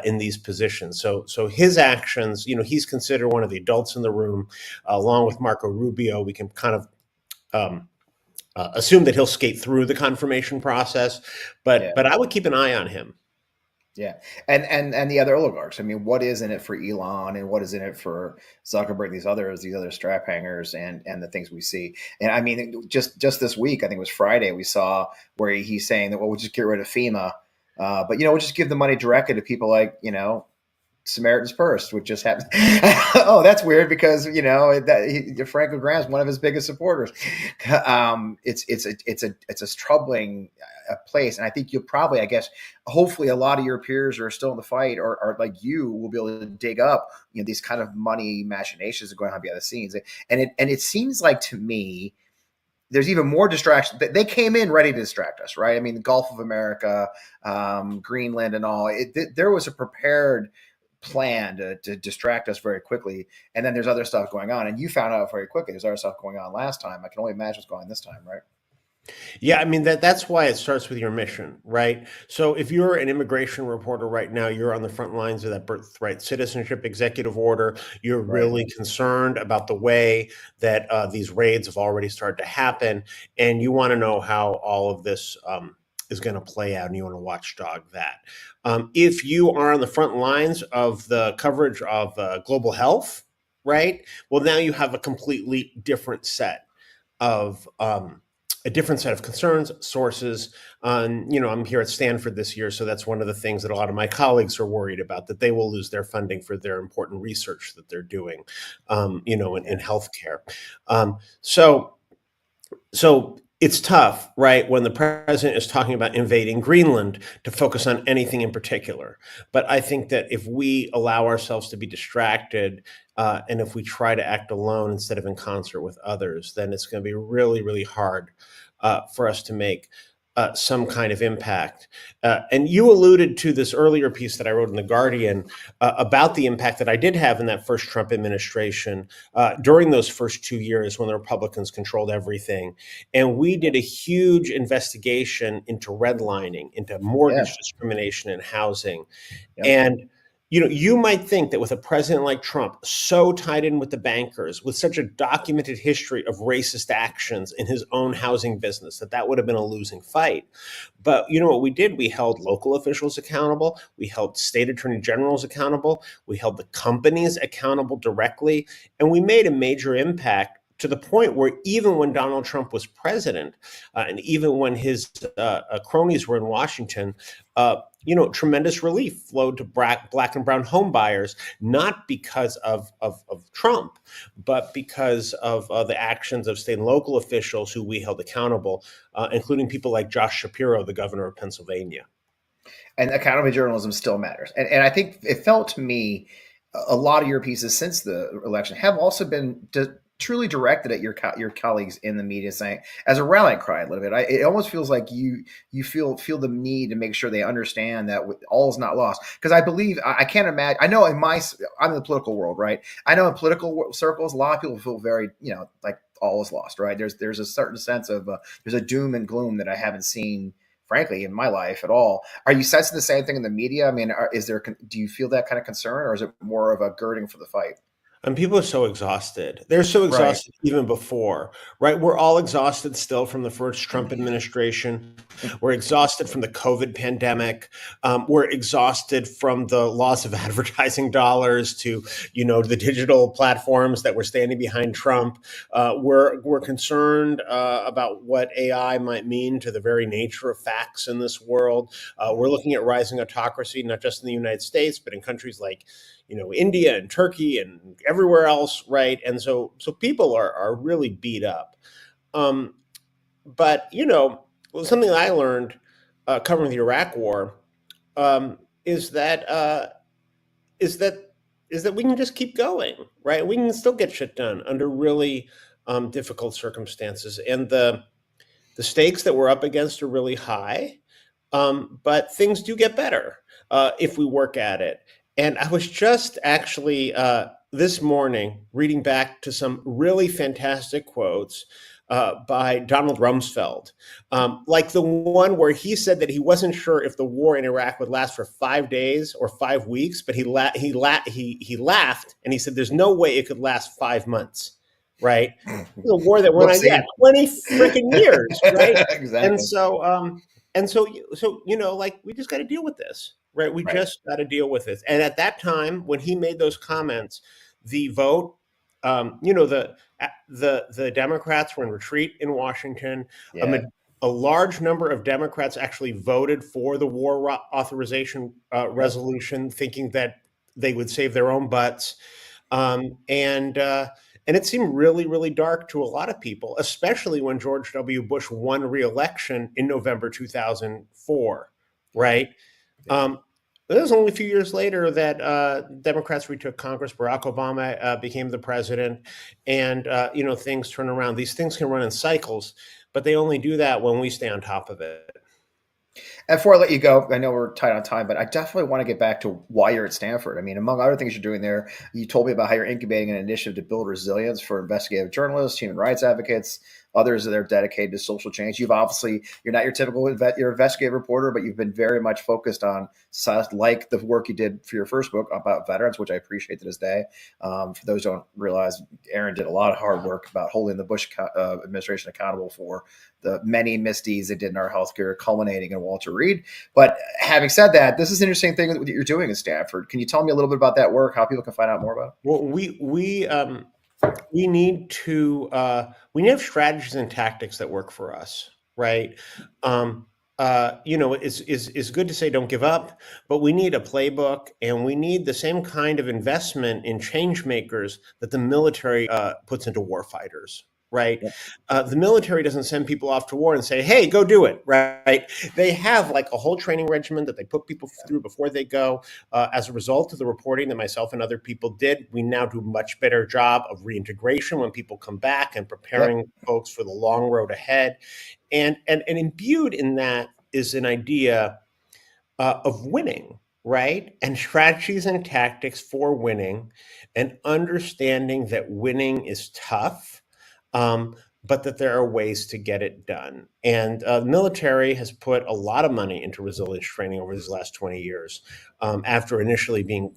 in these positions. So his actions, he's considered one of the adults in the room, along with Marco Rubio. We can kind of assume that he'll skate through the confirmation process, but I would keep an eye on him. Yeah. And the other oligarchs. What is in it for Elon and what is in it for Zuckerberg, these other strap hangers and the things we see. And just this week, I think it was Friday, we saw where he's saying that, well, we'll just get rid of FEMA. But, we'll just give the money directly to people like, Samaritan's Purse, which just happened. Oh, that's weird because Franklin Graham's one of his biggest supporters. It's a troubling place, and I think you'll probably, hopefully, a lot of your peers are still in the fight, or like you will be able to dig up these kind of money machinations that are going on behind the scenes, and it seems like to me there's even more distraction. They came in ready to distract us, right? The Gulf of America, Greenland, and all. There was a prepared plan to distract us very quickly, and then there's other stuff going on, and you found out very quickly there's other stuff going on last time. I can only imagine what's going on this time, right? Yeah, I mean that's why it starts with your mission, right? So if you're an immigration reporter right now, you're on the front lines of that birthright citizenship executive order. You're Right. really concerned about the way that these raids have already started to happen, and you want to know how all of this is going to play out, and you want to watchdog that. If you are on the front lines of the coverage of global health, right? Well, now you have a completely different set of a different set of concerns, sources. I'm here at Stanford this year, so that's one of the things that a lot of my colleagues are worried about, that they will lose their funding for their important research that they're doing, in healthcare. So it's tough, right, when the president is talking about invading Greenland to focus on anything in particular. But I think that if we allow ourselves to be distracted, and if we try to act alone instead of in concert with others, then it's going to be really, really hard for us to make some kind of impact. And you alluded to this earlier piece that I wrote in The Guardian about the impact that I did have in that first Trump administration during those first 2 years when the Republicans controlled everything. And we did a huge investigation into redlining, into mortgage discrimination in housing. Yep. And you might think that with a president like Trump, so tied in with the bankers, with such a documented history of racist actions in his own housing business, that would have been a losing fight. But you know what we did? We held local officials accountable. We held state attorney generals accountable. We held the companies accountable directly. And we made a major impact to the point where even when Donald Trump was president, and even when his cronies were in Washington, tremendous relief flowed to black and brown home buyers, not because of Trump, but because of the actions of state and local officials who we held accountable, including people like Josh Shapiro, the governor of Pennsylvania. And accountability journalism still matters. And I think it felt to me a lot of your pieces since the election have also been truly directed at your colleagues in the media, saying as a rallying cry a little bit. It almost feels like you feel the need to make sure they understand that all is not lost. Because I believe I can't imagine. I know I'm in the political world, right? I know in political circles, a lot of people feel very like all is lost, right? There's a certain sense of there's a doom and gloom that I haven't seen, frankly, in my life at all. Are you sensing the same thing in the media? I mean, do you feel that kind of concern, or is it more of a girding for the fight? And people are so exhausted. They're so exhausted even before, right? We're all exhausted still from the first Trump administration. We're exhausted from the COVID pandemic. We're exhausted from the loss of advertising dollars to, the digital platforms that were standing behind Trump. We're concerned about what AI might mean to the very nature of facts in this world. We're looking at rising autocracy, not just in the United States, but in countries like India and Turkey and everywhere else, right? And so people are really beat up. But something I learned covering the Iraq War is that we can just keep going, right? We can still get shit done under really difficult circumstances, and the stakes that we're up against are really high. But things do get better if we work at it. And I was just actually this morning reading back to some really fantastic quotes by Donald Rumsfeld, like the one where he said that he wasn't sure if the war in Iraq would last for 5 days or 5 weeks, but he laughed and he said, "There's no way it could last 5 months." Right, the war that went on 20 freaking years, right? Exactly. And so we just got to deal with this. Right. We just got to deal with it. And at that time, when he made those comments, the vote, the Democrats were in retreat in Washington. Yeah. A large number of Democrats actually voted for the war authorization resolution, thinking that they would save their own butts. And it seemed really, really dark to a lot of people, especially when George W. Bush won re-election in November 2004. Right. It was only a few years later that Democrats retook Congress. Barack Obama became the president, and things turn around. These things can run in cycles, but they only do that when we stay on top of it. And before I let you go, I know we're tight on time, but I definitely want to get back to why you're at Stanford. I mean, among other things you're doing there, you told me about how you're incubating an initiative to build resilience for investigative journalists, human rights advocates, Others that are dedicated to social change. You're not your typical you're investigative reporter, but you've been very much focused on society, like the work you did for your first book about veterans, which I appreciate to this day. For those who don't realize, Aaron did a lot of hard work about holding the Bush administration accountable for the many misdeeds they did in our healthcare, culminating in Walter Reed. But having said that, this is an interesting thing that you're doing at Stanford. Can you tell me a little bit about that work, how people can find out more about it? Well, we need to have strategies and tactics that work for us, right? It's good to say don't give up, but we need a playbook, and we need the same kind of investment in change makers that the military puts into war fighters. Right. The military doesn't send people off to war and say, hey, go do it. Right. They have like a whole training regimen that they put people through before they go. As a result of the reporting that myself and other people did, we now do a much better job of reintegration when people come back and preparing folks for the long road ahead. And imbued in that is an idea of winning. Right. And strategies and tactics for winning, and understanding that winning is tough. But that there are ways to get it done. And the military has put a lot of money into resilience training over these last 20 years, after initially being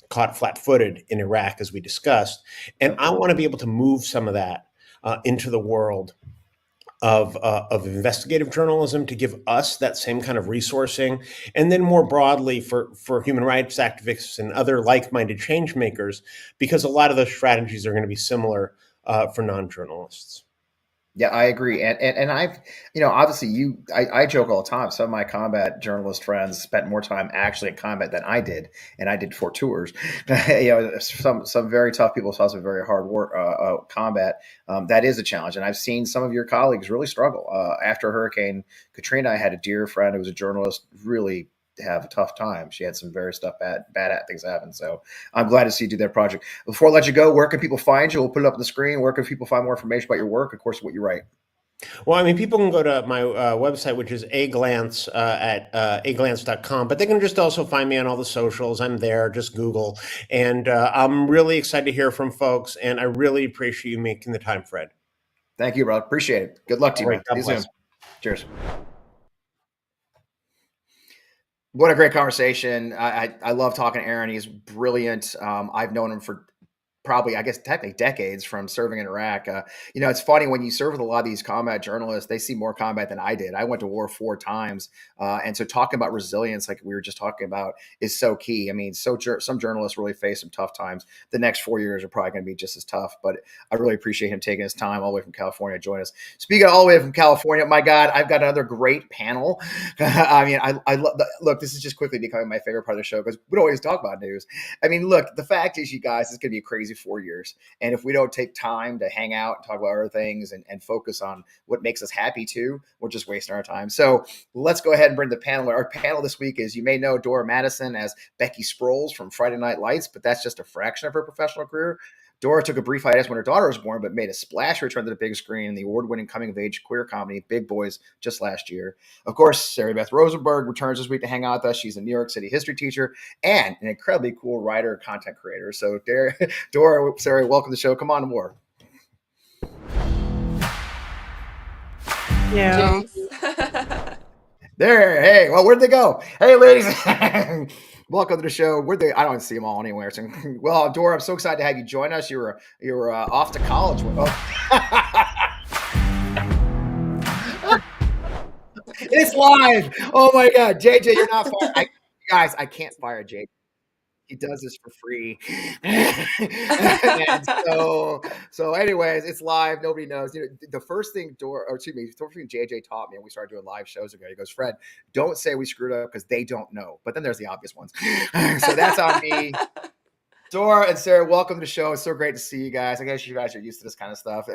caught flat-footed in Iraq, as we discussed. And I want to be able to move some of that into the world of investigative journalism, to give us that same kind of resourcing, and then more broadly for human rights activists and other like-minded change makers, because a lot of those strategies are going to be similar for non-journalists. Yeah, I agree. And I've, obviously I joke all the time. Some of my combat journalist friends spent more time actually in combat than I did. And I did 4 tours. Some very tough people saw some very hard work, combat. That is a challenge. And I've seen some of your colleagues really struggle. After Hurricane Katrina, I had a dear friend who was a journalist, really have a tough time. She had some very bad things happen. So I'm glad to see you do that project. Before I let you go, where can people find you? We'll put it up on the screen. Where can people find more information about your work? Of course, what you write. Well, I mean, people can go to my website, which is aglantz at aglantz.com, but they can just also find me on all the socials. I'm there. Just Google. And I'm really excited to hear from folks. And I really appreciate you making the time, Fred. Thank you, bro. Appreciate it. Good luck to you, man. God bless. Cheers. What a great conversation. I love talking to Aaron. He's brilliant. I've known him for probably, I guess, technically decades from serving in Iraq. It's funny when you serve with a lot of these combat journalists, they see more combat than I did. I went to war 4 times. And so talking about resilience, like we were just talking about, is so key. I mean, some journalists really face some tough times. The next 4 years are probably going to be just as tough, but I really appreciate him taking his time all the way from California to join us. Speaking of all the way from California, my God, I've got another great panel. I mean, I love, look, this is just quickly becoming my favorite part of the show because we don't always talk about news. I mean, look, the fact is, you guys, it's going to be a crazy 4 years. And if we don't take time to hang out and talk about other things and focus on what makes us happy too, we're just wasting our time. So let's go ahead and bring the panel. Our panel this week is, you may know Dora Madison as Becky Sproles from Friday Night Lights, but that's just a fraction of her professional career. Dora took a brief hiatus when her daughter was born, but made a splash return to the big screen in the award-winning coming-of-age queer comedy Big Boys just last year. Of course, Sari Beth Rosenberg returns this week to hang out with us. She's a New York City history teacher and an incredibly cool writer and content creator. So, Dora, Sari, welcome to the show. Come on aboard. Yeah. There. Hey, well, where'd they go? Hey, ladies. Welcome to the show. I don't see them all anywhere. So, well, Dora, I'm so excited to have you join us. You were off to college. It's live. Oh my God, JJ, you're not fired. Guys, I can't fire JJ. He does this for free. And so anyways, it's live. Nobody knows. The first thing JJ taught me when we started doing live shows ago, he goes, Fred, don't say we screwed up because they don't know. But then there's the obvious ones. So that's on me. Dora and Sari, welcome to the show. It's so great to see you guys. I guess you guys are used to this kind of stuff.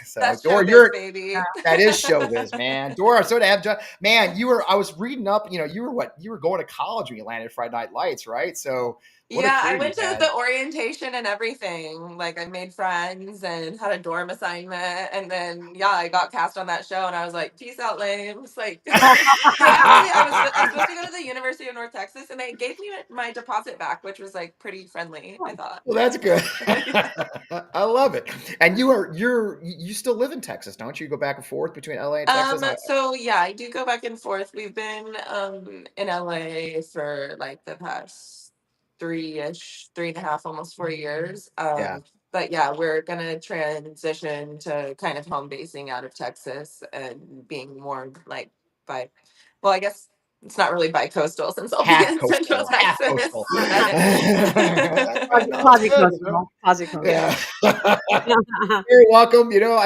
So, that's Dora, showbiz, baby. That is showbiz, man. Dora, so to have, man, I was reading up, you were going to college when you landed Friday Night Lights, right? So What a Yeah, I treat, went to man. the orientation and everything. Like, I made friends and had a dorm assignment, and then I got cast on that show, and I was like, "Peace out, lames." Like, they actually, I was supposed to go to the University of North Texas, and they gave me my deposit back, which was like pretty friendly, I thought. Well, that's good. Yeah. I love it. And you still live in Texas, don't you? You go back and forth between LA and Texas. So yeah, I do go back and forth. We've been in LA for like the past 3.5, almost 4 years. Yeah. But yeah, we're gonna transition to kind of home basing out of Texas and being more like by, well, I guess it's not really bi-coastal since I'll be Half in Central coastal, half Texas. coastal. But That's good, you know? Quasi-coastal. Yeah. You're welcome. You know,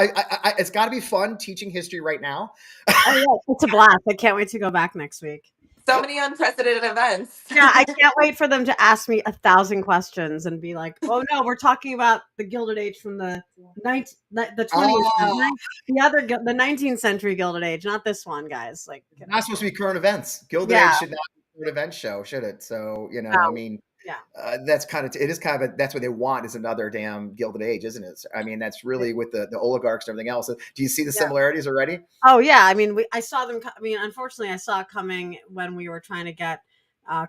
it's got to be fun teaching history right now. Oh, yeah, it's a blast. I can't wait to go back next week. so many unprecedented events. Yeah, I can't wait for them to ask me 1,000 questions and be like, "Oh no, we're talking about the Gilded Age from the 20th, Oh, the 19th century Gilded Age, not this one, guys." Like, it's not supposed to be current events. Gilded Yeah. Age should not be a current event show, should it? So, you know, No. I mean, Yeah. that's kind of it is kind of that's what they want is another damn Gilded Age, isn't it? I mean, that's really with the oligarchs and everything else. Do you see the similarities already? Oh yeah, I mean, I saw them. I mean, unfortunately, I saw it coming when we were trying to get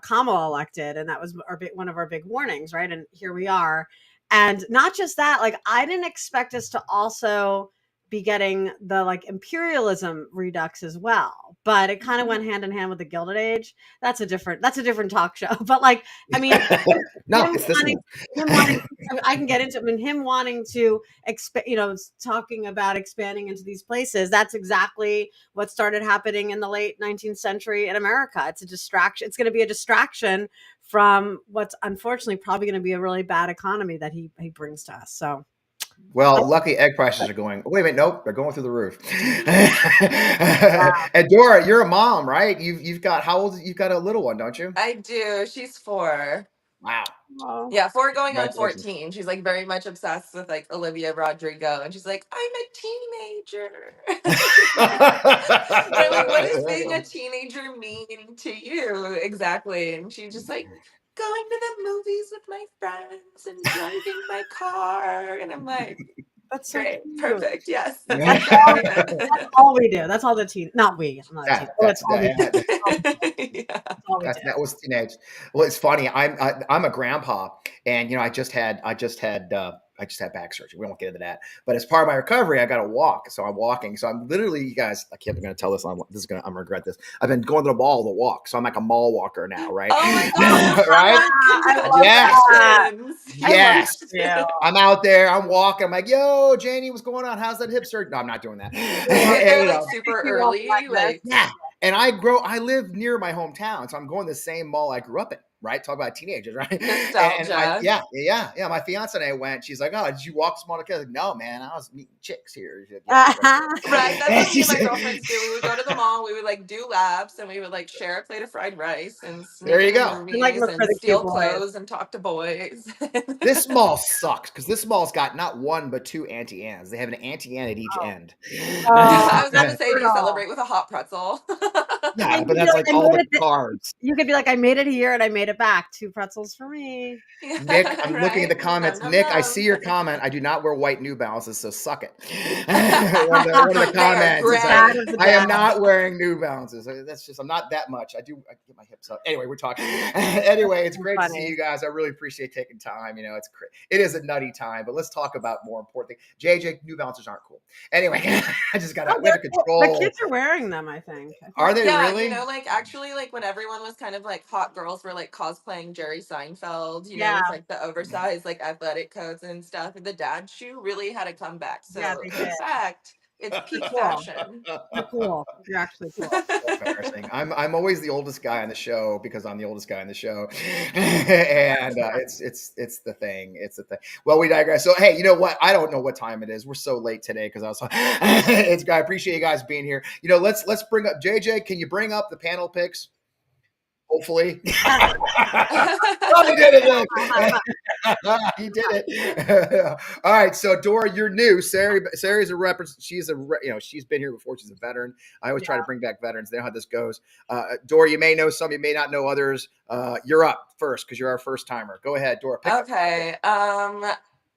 Kamala elected, and that was one of our big warnings, right? And here we are, and not just that. Like, I didn't expect us to also be getting the like imperialism redux as well, but it kind of went hand in hand with the Gilded Age. That's a different talk show. But like, I mean, No, him it's this wanting, one. I can get into it. I mean, him wanting to expand, talking about expanding into these places. That's exactly what started happening in the late 19th century in America. It's a distraction. It's going to be a distraction from what's unfortunately probably going to be a really bad economy that he brings to us. So. Well, lucky egg prices are going. Wait a minute, nope, they're going through the roof. And Dora, you're a mom, right? You've got how old? You've got a little one, don't you? I do. She's 4. Wow. Oh. Yeah, 4 going on Congratulations. 14. She's like very much obsessed with like Olivia Rodrigo, and she's like, "I'm a teenager." And I'm like, "What does being a teenager mean to you exactly?" And she's just like, "Going to the movies with my friends and driving my car." And I'm like, That's so "Great, cute. perfect, yes." That's all we do. That's all the teen. Not we. I'm not a teen. That's all we do. Yeah. That's all we do. That was teenage. Well, it's funny. I'm a grandpa, and I just had back surgery. We won't get into that. But as part of my recovery, I got to walk. So I'm walking. So I'm literally, you guys, I can't. I'm going to tell this. I'm going to regret this. I've been going to the mall to walk. So I'm like a mall walker now, right? Oh my God. Right? Congratulations. Yes. Yeah. I'm out there. I'm walking. I'm like, yo, Janie, what's going on? How's that hip surgery? No, I'm not doing that. Get there You like know, super early. Like, yeah. And I live near my hometown. So I'm going to the same mall I grew up in, right? Talk about teenagers, right? nostalgia. Yeah. My fiance and I went. She's like, "Oh, did you walk small kids?" Like, no, man. I was meeting chicks here. Right. That's what me and my girlfriends do. We would go to the mall, we would like do laps, and we would like share a plate of fried rice and sneak There you into go. movies And, like, look for and the steal cute boys. clothes and talk to boys. This mall sucks because this mall's got not one but 2 Auntie Anne's. They have an Auntie Anne at each end. I was about to say, do you celebrate with a hot pretzel? Yeah, but that's like all the carbs. You could be like, I made it here and I made it back. 2 pretzels for me. Yeah, Nick, I'm looking at the right? comments. No, Nick, I no. see your comment. I do not wear white New Balances, so suck it. one of the They are comments is That gray. is a I am bad- not wearing New Balances. That's just, I'm not that much. I get my hips up. Anyway, we're talking. Anyway, it's great to see Funny. you guys. I really appreciate taking time. It is a nutty time, but let's talk about more important things. JJ, New Balances aren't cool. Anyway, I just got Oh, we have to the control. kids are wearing them, I think. Are they Yeah, really? like actually, like when everyone was kind of like hot girls were like cosplaying Jerry Seinfeld, Yeah. with like the oversized like athletic coats and stuff. And the dad shoe really had a comeback. So Yeah, they in did. fact, it's peak Cool. fashion. You're cool. You're actually cool. Embarrassing. I'm always the oldest guy on the show because I'm the oldest guy on the show, and it's the thing. It's the thing. Well, we digress. So hey, you know what? I don't know what time it is. We're so late today because I appreciate you guys being here. Let's bring up JJ. Can you bring up the panel picks? hopefully. Oh, he did it. He did it. All right. So Dora, you're new. Sari's a she's she's been here before. She's a veteran. I always try to bring back veterans. They know how this goes. Dora, you may know some, you may not know others. You're up first because you're our first timer. Go ahead, Dora. Okay.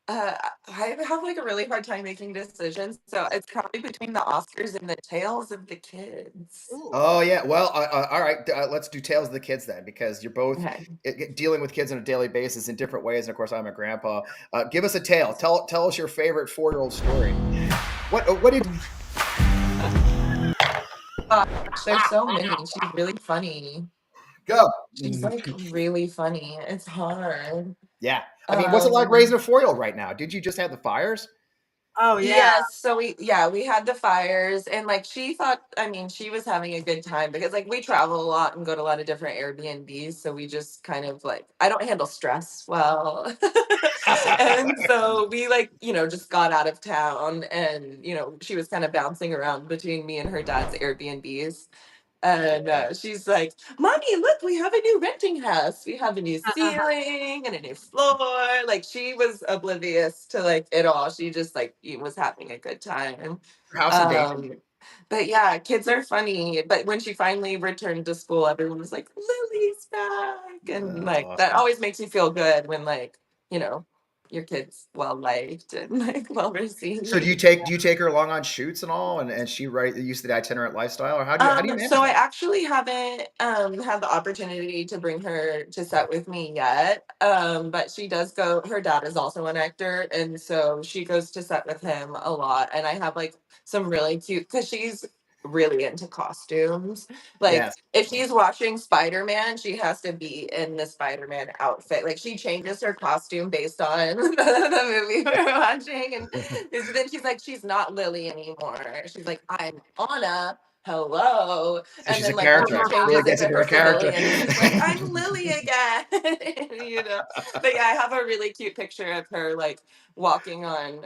I have like a really hard time making decisions, so it's probably between the Oscars and the Tales of the Kids. Ooh. Oh yeah. Well, all right. Let's do Tales of the Kids then, because you're both Okay. dealing with kids on a daily basis in different ways. And of course, I'm a grandpa. Give us a tale. Tell us your favorite 4-year-old story. What did? There's so many. She's really funny. Go. She's like really funny. It's hard. Yeah. I mean, what's it like raising a 4-year-old right now? Did you just have the fires? Oh yeah. Yes, so we had the fires, and like she thought, I mean, she was having a good time because like we travel a lot and go to a lot of different Airbnbs, so we just kind of like, I don't handle stress well. And so we like, just got out of town, and she was kind of bouncing around between me and her dad's Airbnbs. And she's like, Mommy, look, we have a new renting house. We have a new ceiling and a new floor. Like, she was oblivious to like it all. She just like was having a good time. House and dating. But yeah, kids are funny. But when she finally returned to school, everyone was like, Lily's back. And That's like that awesome. always makes you feel good when like, your kid's well liked and like well received. So do you take her along on shoots and all, and she used to the itinerant lifestyle, or how do you manage So I that? actually haven't had the opportunity to bring her to set with me yet. But she does go, her dad is also an actor, and so she goes to set with him a lot. And I have like some really cute, because she's really into costumes. Like Yes. if she's watching Spider-Man, she has to be in the Spider-Man outfit. Like she changes her costume based on the movie we're watching. And then she's like, she's not Lily anymore. She's like, I'm Anna. Hello. So And she's a then like when she character. Really changes gets into into her her character. civilian, she's like, I'm Lily again. But yeah, I have a really cute picture of her like walking on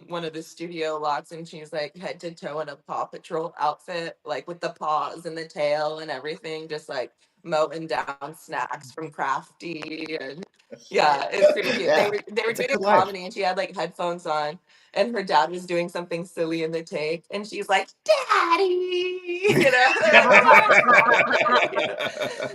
one of the studio lots, and she's like head to toe in a Paw Patrol outfit, like with the paws and the tail and everything, just like mowing down snacks from Crafty. And yeah, it's pretty cute. Yeah, They were it's a doing a good life. comedy, and she had like headphones on, and her dad was doing something silly in the take, and she's like, Daddy, they're like,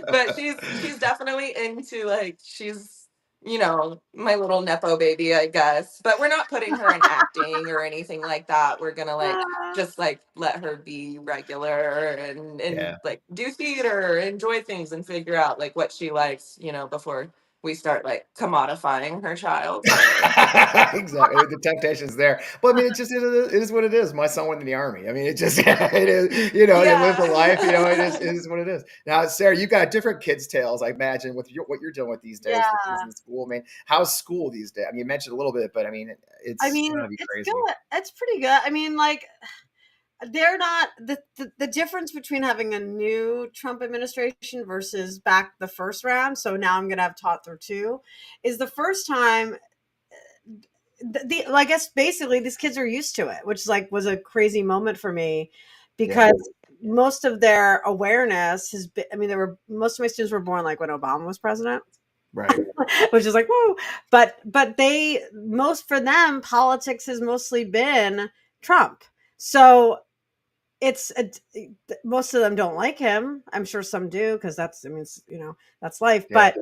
but she's definitely into like, she's my little nepo baby, I guess. But we're not putting her in acting or anything like that. We're gonna like just like let her be regular and Yeah. like do theater, enjoy things, and figure out like what she likes, before we start like commodifying her child. Exactly. The temptation's there. But I mean, it is what it is. My son went in the army. I mean, it just, it is, they live the life, it is what it is. Now, Sarah, you got different kids' tales, I imagine, with what you're dealing with these days, the kids in school. I mean, how's school these days? I mean, you mentioned a little bit, but I mean, it's gonna be crazy. Good. It's pretty good. I mean, like, they're not the difference between having a new Trump administration versus back the first round. So now I'm going to have taught through 2 is the first time. I guess basically these kids are used to it, which was a crazy moment for me because most of their awareness has been, I mean, most of my students were born like when Obama was president. Right. Which is like, whoa. But for them, politics has mostly been Trump. So most of them don't like him. I'm sure some do, because that's life. Yeah. But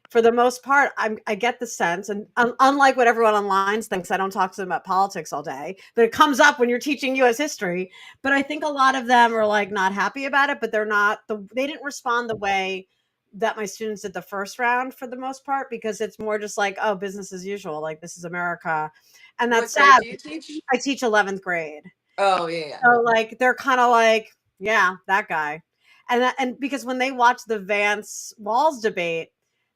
for the most part, I get the sense, and unlike what everyone online thinks, I don't talk to them about politics all day, but it comes up when you're teaching U.S. history. But I think a lot of them are like not happy about it, but they didn't respond the way that my students did the first round for the most part, because it's more just like, oh, business as usual. Like, this is America. And that's What grade sad. do you teach? I teach 11th grade. Oh yeah. So like they're kind of like, yeah, that guy. And because when they watched the Vance Walz debate,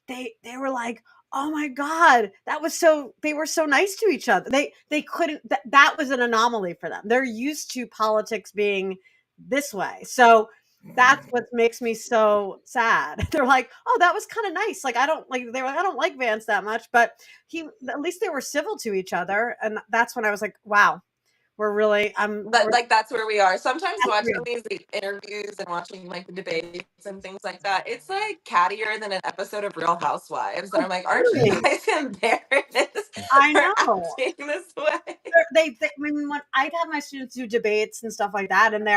they were like, oh my God, they were so nice to each other. They couldn't, that was an anomaly for them. They're used to politics being this way. So that's what makes me so sad. They're like, oh, that was kind of nice. Like, I don't like Vance that much, but at least they were civil to each other. And that's when I was like, wow, we're really But we're, like that's where we are. Sometimes that's watching real. these like, interviews and watching like the debates and things like that, it's like cattier than an episode of Real Housewives. And I'm like, aren't you Totally. guys embarrassed I for know. acting this way? They when I'd have my students do debates and stuff like that, and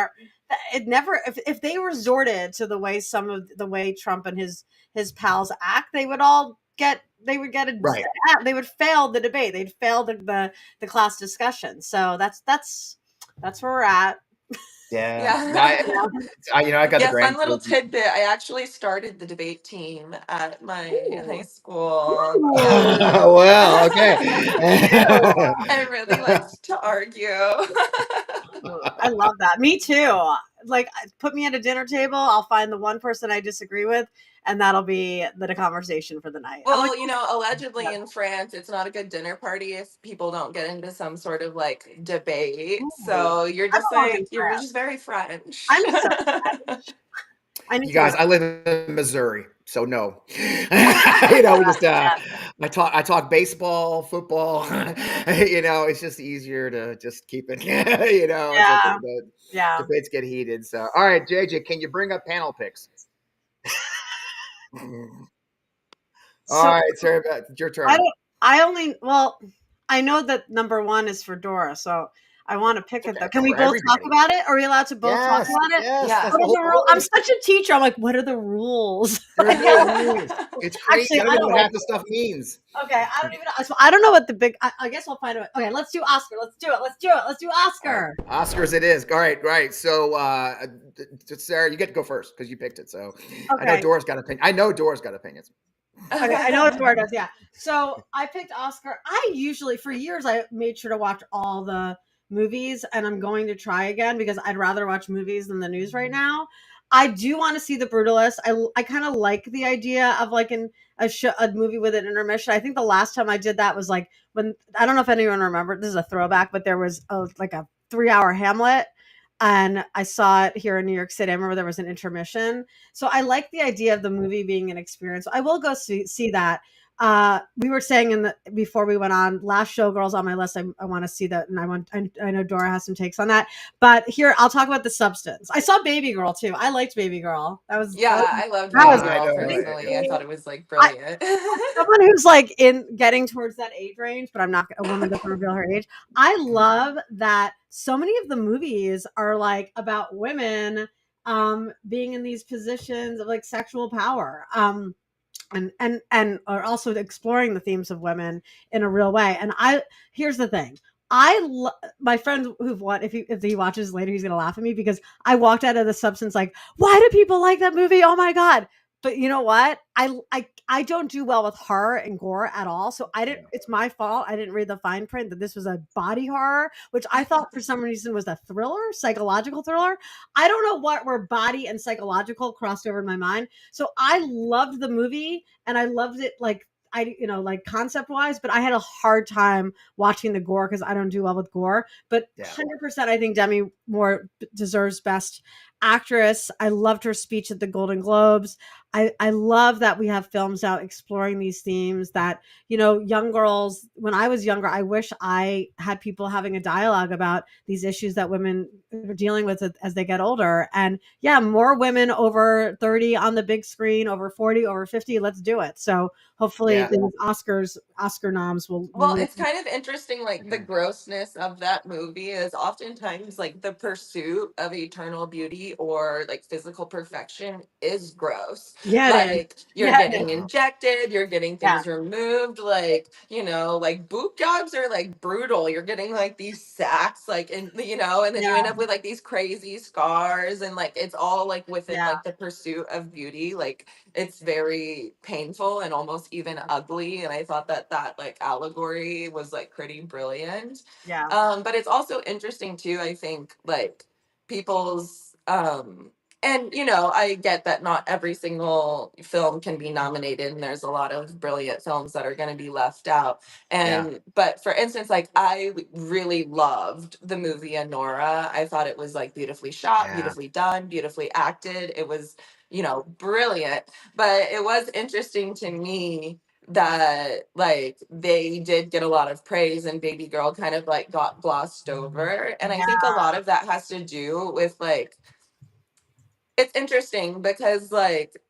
it never, if they resorted to the way the way Trump and his pals act, they would get Right. they would fail the debate, they'd fail the class discussion. So that's where we're at. Yeah. Yeah. I got the Yeah, fun little grandchildren. tidbit. I actually started the debate team at my high Ooh. school. Ooh. Yeah. Well, okay. I really liked to argue. I love that. Me too. Like, put me at a dinner table, I'll find the one person I disagree with, and that'll be the conversation for the night. I'm like, Well, allegedly in France, it's not a good dinner party if people don't get into some sort of like debate. ooh, So I belong in you're France. just very French. I'm so French. I need You to guys, learn. I live in Missouri, so no. We just Yeah, I talk baseball, football. It's just easier to just keep it. It's like yeah, the yeah. debates get heated. So, all right, JJ, can you bring up panel picks? All So right, Sarah, it's your I turn. don't. Well, I know that number one is for Dora, so I want to pick It's it okay though. Can we for both talk everybody. about it? Are we allowed to both talk Yes, about it? yes, Yeah. that's What the are whole the rules? I'm point. such a teacher. I'm like, what are the rules? There's no rules. It's crazy. Actually, I don't I even know don't what like half this stuff means. Okay, I don't even know. So I don't know what the big. I guess we'll find out. Okay, let's do Oscar. Let's do it. Let's do it. Let's do All right, Oscar. Oscars it is. All right, right. So, Sarah, you get to go first because you picked it. So, I know Okay. Dora's got opinion. I know Dora's got opinions. Okay, I know what Dora does. Yeah. So I picked Oscar. I usually, for years, I made sure to watch all the movies, and I'm going to try again because I'd rather watch movies than the news right now. I do want to see The Brutalist. I kind of like the idea of like a movie with an intermission. I think the last time I did that was like when, I don't know if anyone remembered. This is a throwback, but there was like a 3-hour Hamlet. And I saw it here in New York City. I remember there was an intermission. So I like the idea of the movie being an experience. I will go see that. We were saying before we went on, Last Showgirl's on my list. I want to see that, and I know Dora has some takes on that. But here, I'll talk about the substance. I saw Baby Girl too. I liked Baby Girl. Yeah, I loved That Baby was I Girl know. personally. I thought it was like I, brilliant. someone who's like in getting towards that age range, but I'm not a woman doesn't reveal her age. I love that so many of the movies are like about women being in these positions of like sexual power. And are also exploring the themes of women in a real way. And here's the thing. My friend if he watches later, he's gonna laugh at me because I walked out of the substance like, why do people like that movie? Oh my god! But you know what? I don't do well with horror and gore at all. So I didn't. It's my fault. I didn't read the fine print that this was a body horror, which I thought for some reason was a thriller, psychological thriller. I don't know where body and psychological crossed over in my mind. So I loved the movie and I loved it like like concept wise, but I had a hard time watching the gore because I don't do well with gore. But Yeah. 100%, I think Demi Moore deserves Best Actress. I loved her speech at the Golden Globes. I love that we have films out exploring these themes that, young girls, when I was younger, I wish I had people having a dialogue about these issues that women are dealing with as they get older. And yeah, more women over 30 on the big screen, over 40, over 50. Let's do it. So hopefully Yeah. these Oscar noms will. Well, it's kind of interesting, like the Mhm. grossness of that movie is oftentimes like the pursuit of eternal beauty or like physical perfection is gross. Yeah, it is. Like you're Yeah, it getting is. Yeah. injected, you're getting Yeah, things removed, like, like boob jobs are like brutal. You're getting like these sacks, like, and then you yeah, end up with like these crazy scars, and like it's all like within yeah, like the pursuit of beauty. Like it's very painful and almost even ugly, and I thought that like allegory was like pretty brilliant. yeah, But it's also interesting too, I think, like people's and I get that not every single film can be nominated, and there's a lot of brilliant films that are going to be left out. Yeah. But for instance, like I really loved the movie Anora. I thought it was like beautifully shot, Yeah. beautifully done, beautifully acted. It was brilliant. But it was interesting to me that like they did get a lot of praise and Baby Girl kind of like got glossed over. And I think a lot of that has to do with like, it's interesting because like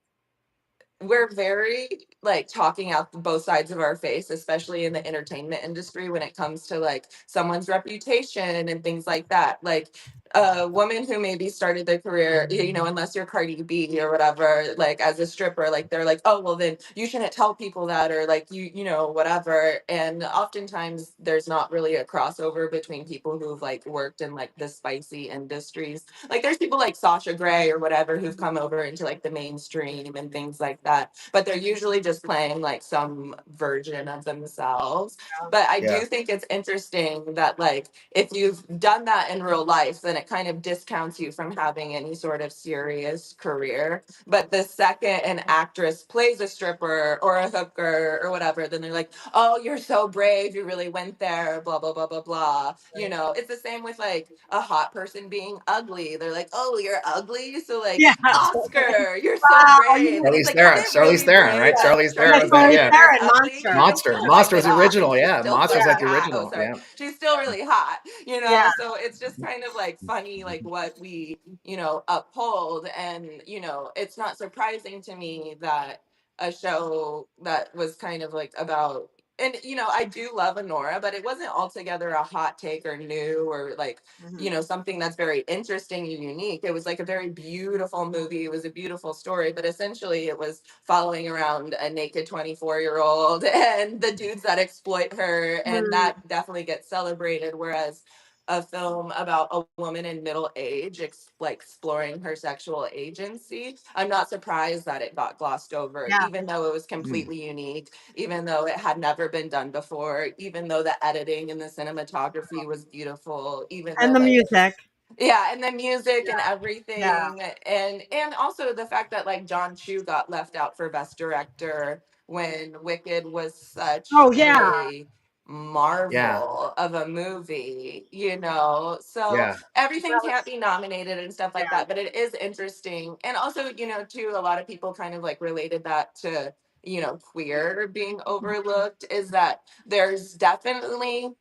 we're very like talking out both sides of our face, especially in the entertainment industry when it comes to like someone's reputation and things like that. Like a woman who maybe started their career, you know, unless you're Cardi B or whatever, like as a stripper, like they're like, oh, well, then you shouldn't tell people that, or like you know, whatever. And oftentimes there's not really a crossover between people who've like worked in like the spicy industries. Like there's people like Sasha Grey or whatever who've come over into like the mainstream and things like that, but they're usually just playing like some version of themselves. But I do Yeah. think it's interesting that like if you've done that in real life, then it kind of discounts you from having any sort of serious career. But the second an actress plays a stripper or a hooker or whatever, then they're like, oh, you're so brave, you really went there, blah blah blah blah blah. You know, it's the same with like a hot person being ugly. They're like, oh, you're ugly, so like Yeah. Oscar, you're so Wow, brave. And it's Charlize like, is Theron. it Charlize really Theron, right? brave that Charlize Theron yeah, was Charlize that. Charlize Yeah. Theron is Theron, ugly? She monster. can Monster. still wipe Monster it was the off, and original. she's Yeah. still Monster was really like the hot. Oh, original. sorry, Yeah. she's still really hot. You Yeah. know, so it's just kind of like funny, like what we, you know, uphold. And you know, it's not surprising to me that a show that was kind of like about, and you know, I do love Honora, but it wasn't altogether a hot take or new or like, you Mhm. know, something that's very interesting and unique. It was like a very beautiful movie. It was a beautiful story, but essentially it was following around a naked 24-year-old and the dudes that exploit her, and Mm, that definitely gets celebrated. Whereas a film about a woman in middle age like exploring her sexual agency, I'm not surprised that it got glossed over, yeah. even though it was Hmm. completely unique, even though it had never been done before, even though the editing and the cinematography was beautiful, even though And the like, music. yeah, and the music and Yeah. everything, and also the fact that like John Chu got left out for best director when Wicked was such Oh yeah. a Yeah. marvel of a movie, you know. So Yeah. everything That can't was be nominated and stuff like yeah. that, but it is interesting. And also, you know, too, a lot of people kind of like related that to, you know, queer being overlooked, is that there's definitely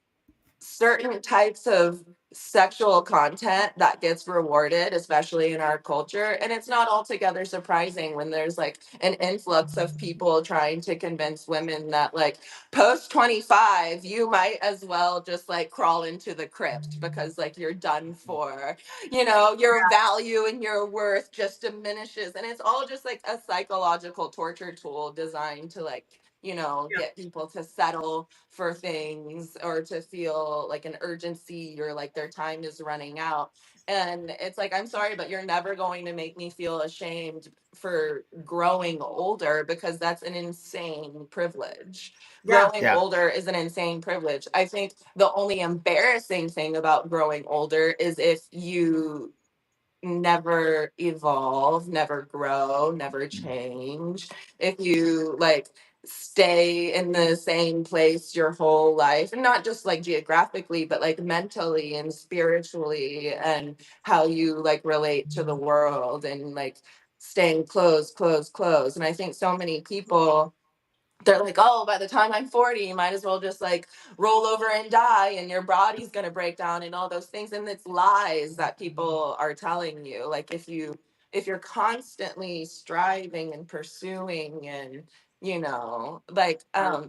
certain types of sexual content that gets rewarded, especially in our culture. And it's not altogether surprising when there's like an influx of people trying to convince women that, like, post 25, you might as well just like crawl into the crypt because, like, you're done for. You know, your value and your worth just diminishes. And it's all just like a psychological torture tool designed to, like, you know, Yeah. get people to settle for things or to feel like an urgency or like their time is running out. And it's like, I'm sorry, but you're never going to make me feel ashamed for growing older, because that's an insane privilege. Yeah. Growing Yeah. older is an insane privilege. I think the only embarrassing thing about growing older is if you never evolve, never grow, never change. If you like stay in the same place your whole life, and not just like geographically, but like mentally and spiritually, and how you like relate to the world, and like staying close. And I think so many people, they're like, oh, by the time I'm 40, you might as well just like roll over and die, and your body's going to break down and all those things. And it's lies that people are telling you. Like, if you're constantly striving and pursuing, and you know, like,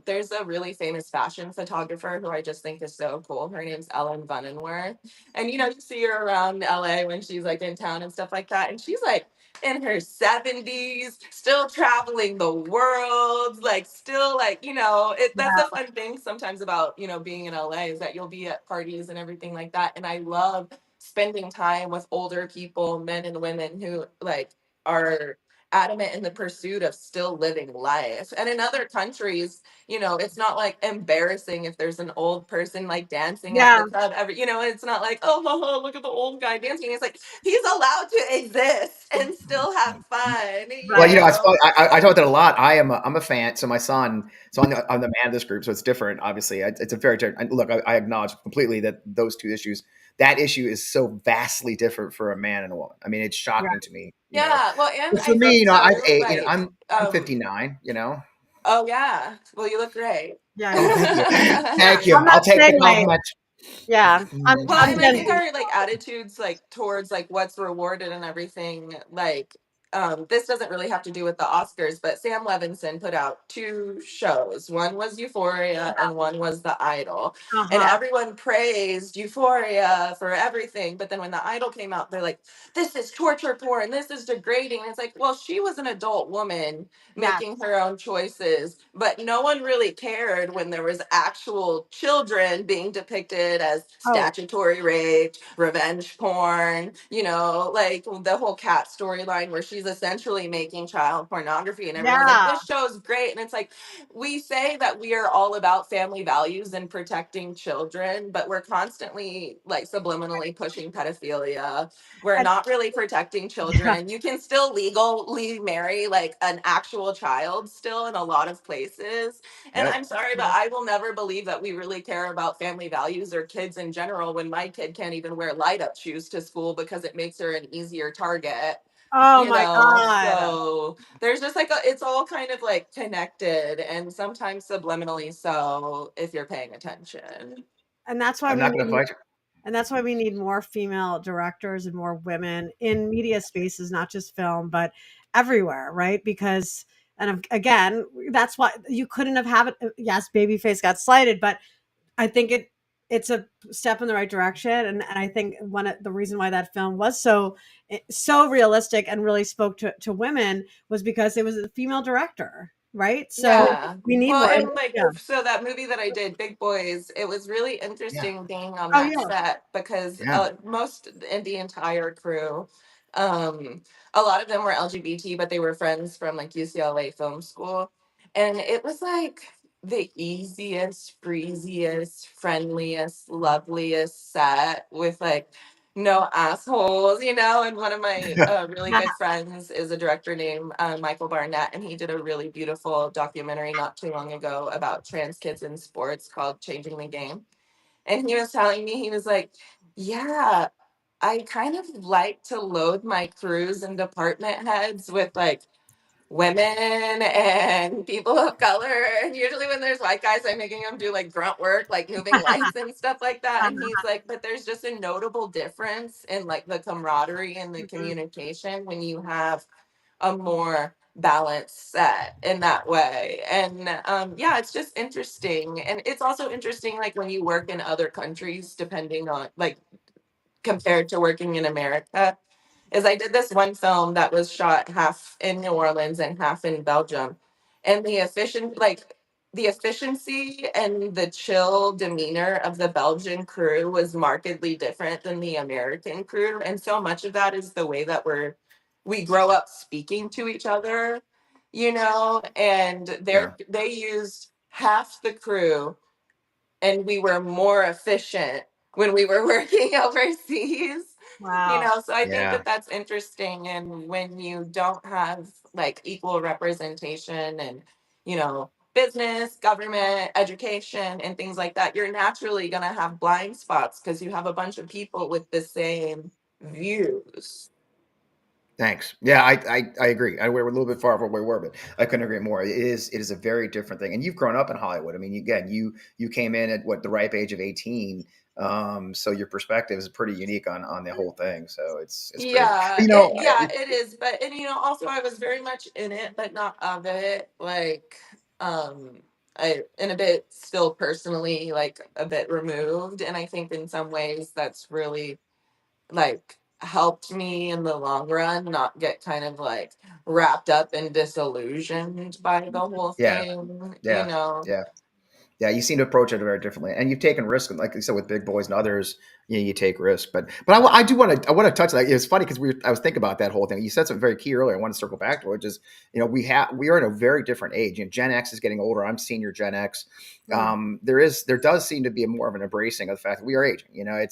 there's a really famous fashion photographer who I just think is so cool. Her name's Ellen Bunenworth. And you know, you see her around LA when she's like in town and stuff like that, and she's like in her 70s, still traveling the world, like still like, you know, that's the fun thing sometimes about, you know, being in LA, is that you'll be at parties and everything like that. And I love spending time with older people, men and women, who like are adamant in the pursuit of still living life. And in other countries, you know, it's not like embarrassing if there's an old person like dancing at Yeah. the club every, you know, it's not like, oh, look at the old guy dancing. It's like, he's allowed to exist and still have fun, you Well, Right. you know, it's know? funny. I talk about that a lot. I'm a fan. So my son, so I'm the man of this group. So it's different. Obviously, it's a very different. Look, I acknowledge completely that those two issues. That issue is so vastly different for a man and a woman. I mean, it's Right. shocking to me. You know, Yeah. Well, and but for I me, think you know, too, You know, like, I'm 59. You know, Oh yeah. Well, you look great. Yeah, Oh, yeah. thank you. Thank you. I'm I'll not take the saying like, compliment. yeah, Well, I'm and I Gen think Z. our like attitudes like towards like what's rewarded and everything, like this doesn't really have to do with the Oscars, but Sam Levinson put out two shows. One was Euphoria and one was The Idol. And Uh-huh. everyone praised Euphoria for everything, but then when The Idol came out, they're like, this is torture porn, this is degrading. And it's like, well, she was an adult woman Yes. making her own choices, but no one really cared when there was actual children being depicted as Oh, statutory rape, revenge porn, you know, like the whole cat storyline where she's essentially making child pornography, and everyone's like, yeah. this show's great. And it's like, we say that we are all about family values and protecting children, but we're constantly like subliminally pushing pedophilia. We're And, not really protecting yeah. children. You can still legally marry like an actual child still in a lot of places. And Yep. I'm sorry, but I will never believe that we really care about family values or kids in general when my kid can't even wear light up shoes to school because it makes her an easier target. Oh You my know, God. so there's just like it's all kind of like connected and sometimes subliminally so if you're paying attention. And that's why I'm we not going to need fight you. And that's why we need more female directors and more women in media spaces, not just film, but everywhere, right? Because, and again, that's why you couldn't have had it. Yes, Babyface got slighted, but I think it's a step in the right direction. And I think the reason why that film was so realistic and really spoke to women was because it was a female director, right? So Yeah. we need Well, more. and like, Yeah. so that movie that I did, Big Boys, it was really Yeah. interesting being on Oh that yeah. set because Yeah. most in the entire crew, um, a lot of them were LGBT, but they were friends from like UCLA Film School. And it was like the easiest, breeziest, friendliest, loveliest set with like no assholes, you know. And one of my really good friends is a director named Michael Barnett, and he did a really beautiful documentary not too long ago about trans kids in sports called Changing the Game. And he was telling me, he was like, yeah, I kind of like to load my crews and department heads with like women and people of color. And usually when there's white guys, I'm making them do like grunt work, like moving lights and stuff like that. And he's like, but there's just a notable difference in like the camaraderie and the communication when you have a more balanced set in that way. And yeah, it's just interesting. And it's also interesting like when you work in other countries, depending on like compared to working in America, is I did this one film that was shot half in New Orleans and half in Belgium. And the efficiency and the chill demeanor of the Belgian crew was markedly different than the American crew. And so much of that is the way that we grow up speaking to each other, you know, and Yeah. they used half the crew and we were more efficient when we were working overseas, you Wow. know. So I think Yeah. that that's interesting. And when you don't have like equal representation and, you know, business, government, education, and things like that, you're naturally going to have blind spots because you have a bunch of people with the same views. Thanks. Yeah, I agree. We're a little bit far from where we were, but I couldn't agree more. It is a very different thing. And you've grown up in Hollywood. I mean, again, you came in at what the ripe age of 18. So your perspective is pretty unique on the whole thing. So it's crazy. Yeah, You know, it is. But and you know, also I was very much in it, but not of it. Like, I in a bit still personally like a bit removed, and I think in some ways that's really like helped me in the long run not get kind of like wrapped up and disillusioned by the whole yeah, thing, you yeah, know. yeah. Yeah, you seem to approach it very differently, and you've taken risks, like you said, with Big Boys and others. You take risks, but I do want to touch that. It's funny because I was thinking about that whole thing. You said something very key earlier. I want to circle back to it, which is we are in a very different age. Gen X is getting older. I'm senior Gen X. There does seem to be more of an embracing of the fact that we are aging.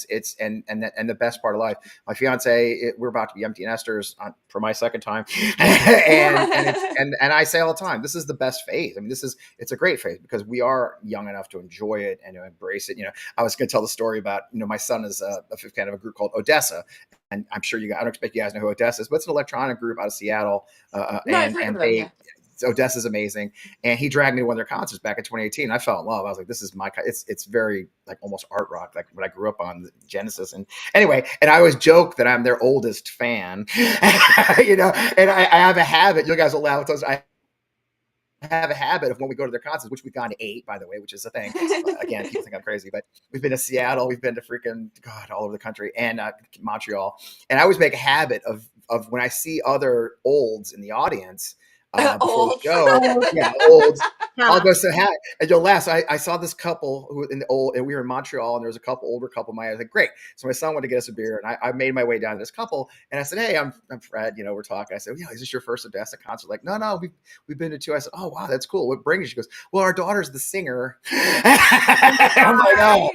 It's and the best part of life. My fiance, we're about to be empty nesters for my second time, and I say all the time, this is the best phase. I mean, it's a great phase because we are young enough to enjoy it and to embrace it. I was going to tell the story about my son is a kind of a group called Odessa, and I'm sure I don't expect you guys know who Odessa is, but it's an electronic group out of Seattle, No, I've heard of and them, yeah. Odessa's amazing. And he dragged me to one of their concerts back in 2018. I fell in love. I was like, this is it's very like almost art rock, like what I grew up on, Genesis. And anyway, and I always joke that I'm their oldest fan, you know, and I have a habit, you guys will laugh, I have a habit of when we go to their concerts, which we've gone to 8, by the way, which is a thing. Again, people think I'm crazy, but we've been to Seattle, we've been to freaking God all over the country, and Montreal. And I always make a habit of when I see other olds in the audience before the Old. show, yeah, olds. Yeah. I'll go say hi. And you'll laugh. So I saw this couple who in the old, and we were in Montreal, and there was a older couple. I was like, great. So my son wanted to get us a beer, and I made my way down to this couple, and I said, hey, I'm Fred. You know, we're talking. I said, yeah, is this your first Odessa concert? Like, no, we've been to 2. I said, oh wow, that's cool. What brings you? She goes, well, our daughter's the singer. I'm like, oh,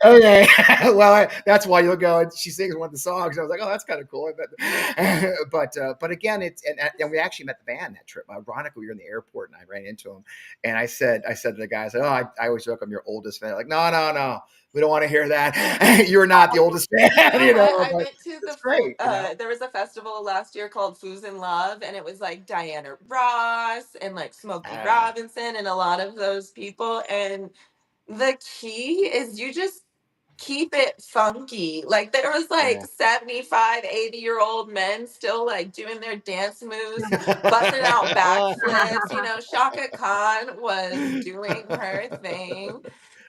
okay. Well, that's why you'll go. And she sings one of the songs. I was like, oh, that's kind of cool. But again, it's and we actually met the band that trip. Ironically, we were in the airport, and I ran into him. And I said to the guy, I said, oh, I always joke I'm your oldest fan. Like, no, we don't want to hear that. You're not the oldest fan. You know, I went to it's great. You know? There was a festival last year called Fools in Love, and it was like Diana Ross and like Smokey Robinson and a lot of those people. And the key is you just keep it funky. Like there was like 75, 80-year-old men still like doing their dance moves, busting out backflips. You know, Shaka Khan was doing her thing.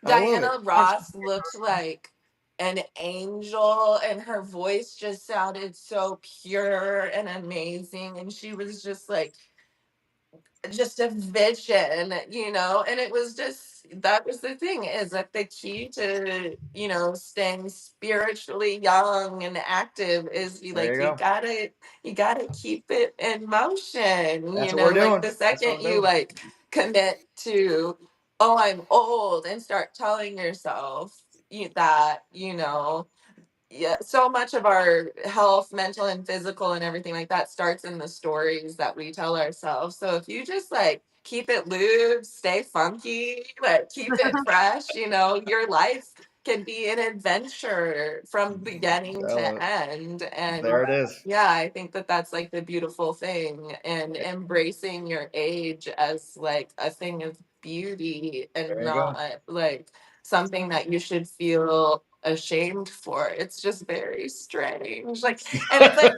Diana Ross looked like an angel, and her voice just sounded so pure and amazing. And she was just like, just a vision, you know. And it was just, that was the thing, is that the key to, you know, staying spiritually young and active is you gotta keep it in motion. That's You what know, we're doing. like the second you like commit to, oh, I'm old, and start telling yourself that, you know, yeah, so much of our health, mental and physical and everything like that starts in the stories that we tell ourselves. So if you just like keep it lubed, stay funky, like keep it fresh, you know, your life can be an adventure from beginning to end. And there it is. yeah, I think that that's like the beautiful thing, and embracing your age as like a thing of beauty and not like something that you should feel ashamed for. It's just very strange. Like, and it's like,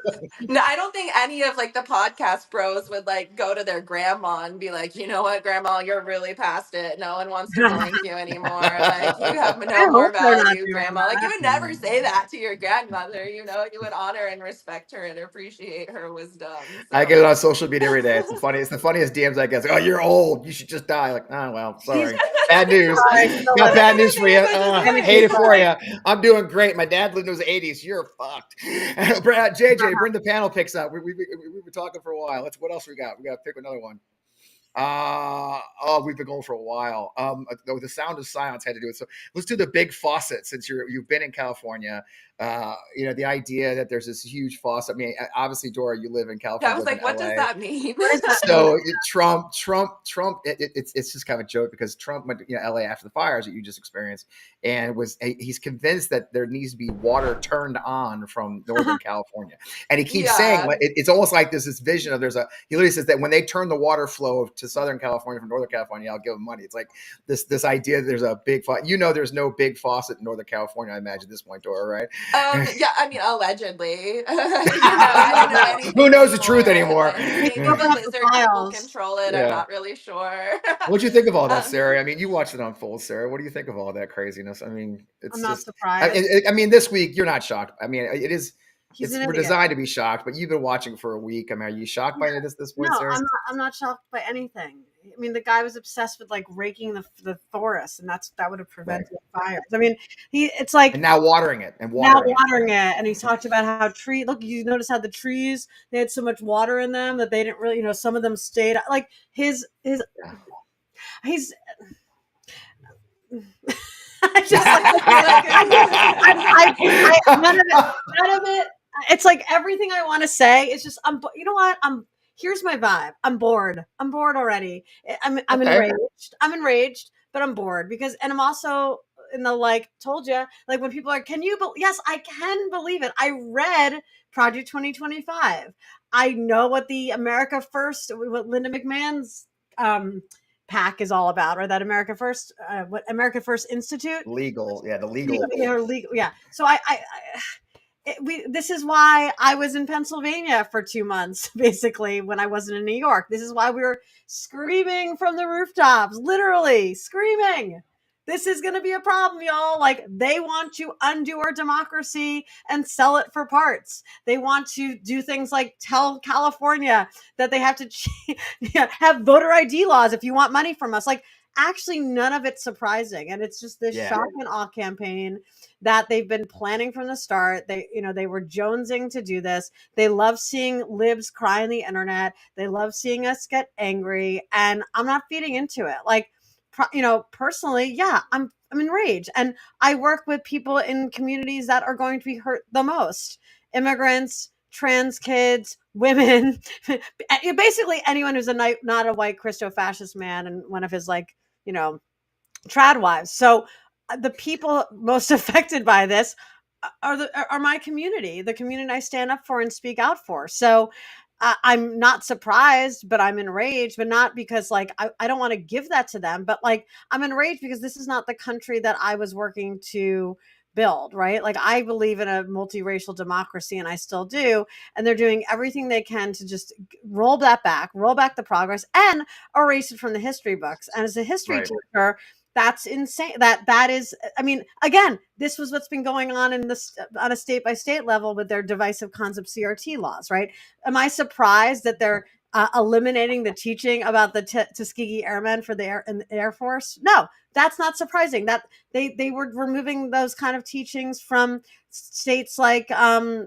no, I don't think any of like the podcast bros would like go to their grandma and be like, you know what, grandma, you're really past it. No one wants to thank you anymore. Like, you have no more value, grandma. Like, you would never say that to your grandmother. You know, you would honor and respect her and appreciate her wisdom. So. I get it on social media every day. It's the funniest DMs I get. Like, oh, you're old. You should just die. Like, oh, well, sorry. Bad news. Got bad news for you. Hate it for you. I'm doing great. My dad lived in his 80s. You're fucked. JJ, bring the panel picks up. We've been talking for a while. What else we got? We got to pick another one. We've been going for a while. The sound of silence had to do it. So let's do the big faucet, since you've been in California. You know, the idea that there's this huge faucet. I mean, obviously, Dora, you live in California. I was like, what does that mean? So Trump. It's just kind of a joke, because Trump went to LA after the fires that you just experienced, and he's convinced that there needs to be water turned on from Northern California, and he keeps saying it's almost like there's this vision of he literally says that when they turn the water flow to Southern California from Northern California, I'll give them money. It's like this idea that there's a big faucet. You know, there's no big faucet in Northern California, I imagine, at this point, Dora, right? Yeah, I mean, allegedly. I don't know anything. Who knows the truth anymore? Maybe the lizard people control it. I'm not really sure. What'd you think of all that, Sarah? I mean, you watched it unfold, Sarah. What do you think of all that craziness? I mean, I'm not surprised. I mean, this week you're not shocked. I mean, it is. We're idiot. designed to be shocked, but you've been watching for a week. I mean, are you shocked by this point, no, Sarah? I'm not shocked by anything. I mean, the guy was obsessed with like raking the forest, and that would have prevented fires. I mean, it's like, and now watering it, and he talked about how look, you notice how the trees, they had so much water in them that they didn't really, some of them stayed like he's I just none of it. It's like everything I want to say is just, you know what? Here's my vibe. I'm bored. I'm bored already. I'm enraged. I'm enraged, but I'm bored and I'm also in the told you, like when people are, yes, I can believe it. I read Project 2025. I know what the America First, what Linda McMahon's PAC is all about, or that America First, what America First Institute. Legal, yeah, the legal. Legal, yeah. So this is why I was in Pennsylvania for 2 months, basically, when I wasn't in New York. This is why we were screaming from the rooftops, literally screaming. This is going to be a problem, y'all. Like, they want to undo our democracy and sell it for parts. They want to do things like tell California that they have to have voter ID laws if you want money from us. Like, actually, none of it's surprising. And it's just this shock and awe campaign that they've been planning from the start. They were jonesing to do this. They love seeing libs cry on the internet. They love seeing us get angry. And I'm not feeding into it. Like, personally, yeah, I'm enraged. And I work with people in communities that are going to be hurt the most: immigrants, trans kids, women, basically anyone who's not a white Christo-fascist man and one of his, like, trad wives. So the people most affected by this are my community, the community I stand up for and speak out for. So I'm not surprised, but I'm enraged, but not because, like, I don't want to give that to them, but, like, I'm enraged because this is not the country that I was working to build, right? Like, I believe in a multiracial democracy, and I still do. And they're doing everything they can to just roll back the progress, and erase it from the history books. And as a history teacher, that's insane. That is, I mean, again, this was what's been going on on a state by state level with their divisive concept CRT laws, right? Am I surprised that they're eliminating the teaching about the Tuskegee Airmen for the Air Force? No, that's not surprising. That they were removing those kind of teachings from states like, I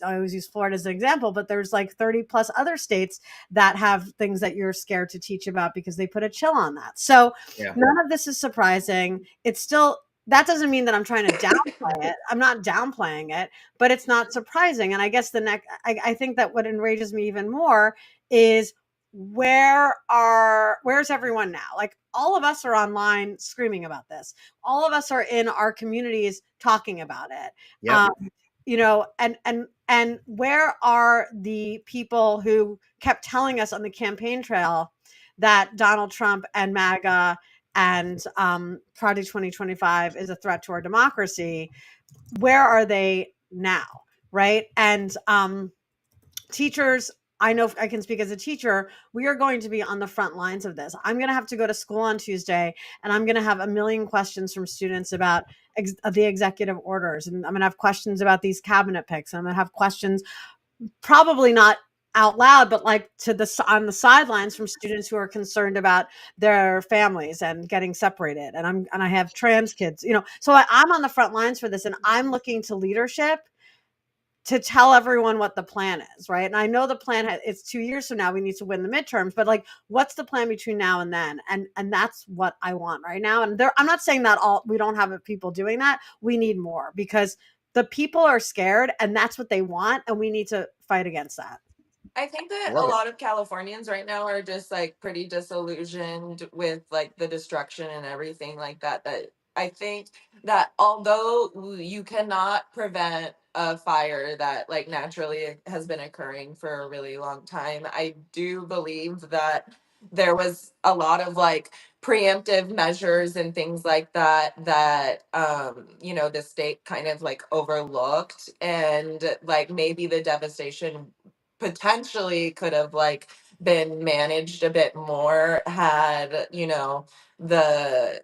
always use Florida as an example, but there's like 30 plus other states that have things that you're scared to teach about because they put a chill on that. So none of this is surprising. It's still, that doesn't mean that I'm trying to downplay it. I'm not downplaying it, but it's not surprising. And I guess I think that what enrages me even more is, where's everyone now? Like, all of us are online screaming about this. All of us are in our communities talking about it. And where are the people who kept telling us on the campaign trail that Donald Trump and MAGA and Project 2025 is a threat to our democracy? Where are they now, right? And teachers, I know I can speak as a teacher, we are going to be on the front lines of this. I'm going to have to go to school on Tuesday, and I'm going to have a million questions from students about the executive orders. And I'm going to have questions about these cabinet picks. And I'm going to have questions, probably not out loud, but like on the sidelines, from students who are concerned about their families and getting separated. And I have trans kids, so I'm on the front lines for this, and I'm looking to leadership to tell everyone what the plan is, right? And I know the plan it's 2 years from now, we need to win the midterms, but, like, what's the plan between now and then? And that's what I want right now. And I'm not saying that we don't have people doing that. We need more, because the people are scared, and that's what they want, and we need to fight against that. I think that a lot of Californians right now are just, like, pretty disillusioned with, like, the destruction and everything like that. That I think that although you cannot prevent a fire that, like, naturally has been occurring for a really long time, I do believe that there was a lot of, like, preemptive measures and things like that the state kind of, like, overlooked, and, like, maybe the devastation potentially could have, like, been managed a bit more had the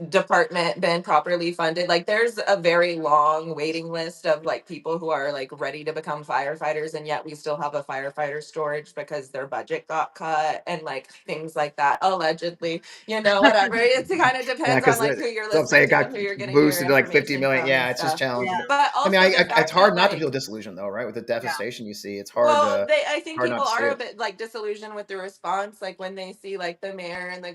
department been properly funded. Like, there's a very long waiting list of, like, people who are, like, ready to become firefighters, and yet we still have a firefighter shortage because their budget got cut and, like, things like that, allegedly, whatever. It kind of depends on, like, who you're listening to and who you're getting your boosted to like 50 information million. from Yeah, and it's just stuff. challenging. But also, I mean, the fact it's hard that, not to like, feel disillusioned, though, right? With the devastation you see, it's hard well, to. I think hard not people to see are a it. bit, like, disillusioned with the response, like, when they see, like, the mayor and the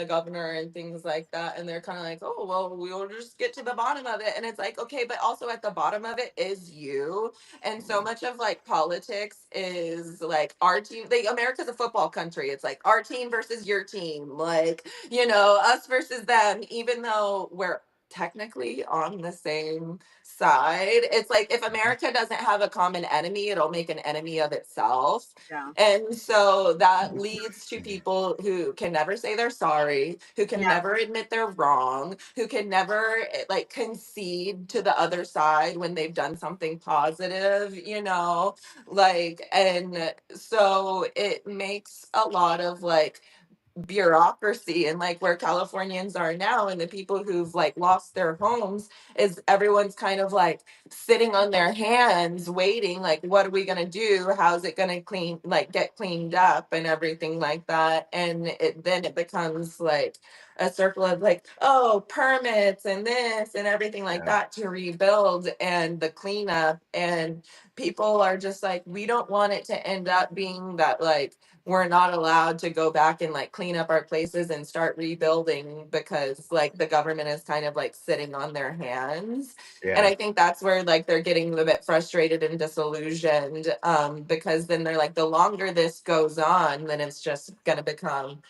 governor and things like that, and they're kind of like, oh, well, we'll just get to the bottom of it. And it's like, okay, but also at the bottom of it is you. And so much of, like, politics is, like, our team. America's a football country. It's like our team versus your team, like, us versus them, even though we're technically on the same side. It's like if America doesn't have a common enemy, it'll make an enemy of itself. Yeah. And so that leads to people who can never say they're sorry, who can Yeah. never admit they're wrong, who can never like concede to the other side when they've done something positive, you know? Like, and so it makes a lot of like bureaucracy, and like where Californians are now and the people who've like lost their homes is everyone's kind of like sitting on their hands waiting, like what are we going to do, how's it going to get cleaned up and everything like that. And then it becomes like a circle of like, oh, permits and this and everything like Yeah. that to rebuild and the cleanup. And people are just like, we don't want it to end up being that like we're not allowed to go back and like clean up our places and start rebuilding because like the government is kind of like sitting on their hands. And Yeah. I think that's where like they're getting a bit frustrated and disillusioned, because then they're like, the longer this goes on, then it's just gonna become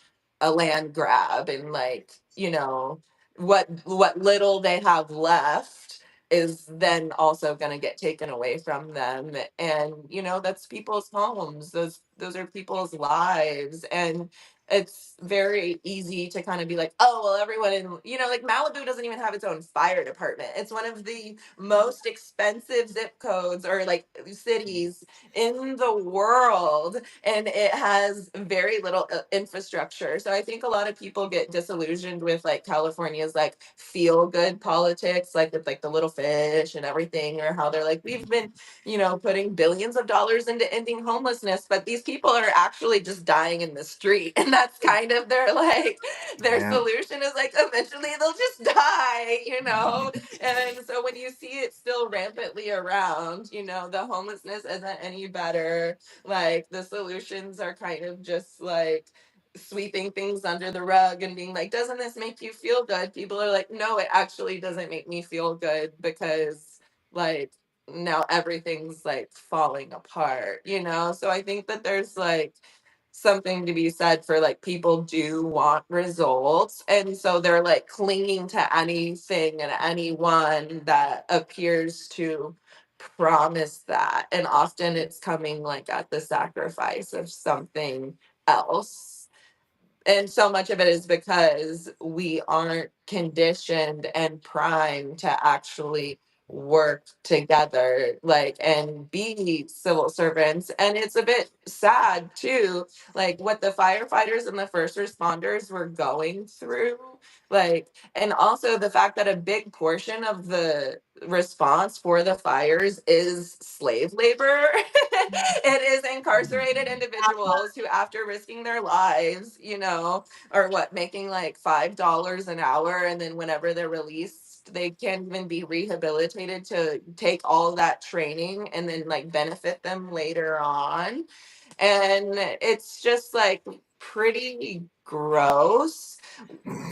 a land grab, and like, you know, what little they have left is then also going to get taken away from them. And you know, that's people's homes, those are people's lives. And it's very easy to kind of be like, oh well, everyone in, you know, like Malibu doesn't even have its own fire department. It's one of the most expensive zip codes or like cities in the world, and it has very little infrastructure. So I think a lot of people get disillusioned with like California's like feel good politics, like with like the little fish and everything, or how they're like, we've been, you know, putting billions of dollars into ending homelessness, but these people are actually just dying in the street. And that's kind of their like their Yeah. solution is like eventually they'll just die, you know. And so when you see it still rampantly around, you know, the homelessness isn't any better. Like the solutions are kind of just like sweeping things under the rug and being like, doesn't this make you feel good? People are like, no, it actually doesn't make me feel good, because like now everything's like falling apart, you know? So I think that there's like something to be said for like people do want results, and so they're like clinging to anything and anyone that appears to promise that, and often it's coming like at the sacrifice of something else. And so much of it is because we aren't conditioned and primed to actually work together, like, and be civil servants. And it's a bit sad too, like what the firefighters and the first responders were going through. Like, and also the fact that a big portion of the response for the fires is slave labor. It is incarcerated individuals who, after risking their lives, you know, are what, making like $5 an hour, and then whenever they're released, they can't even be rehabilitated to take all that training and then like benefit them later on. And it's just like pretty gross,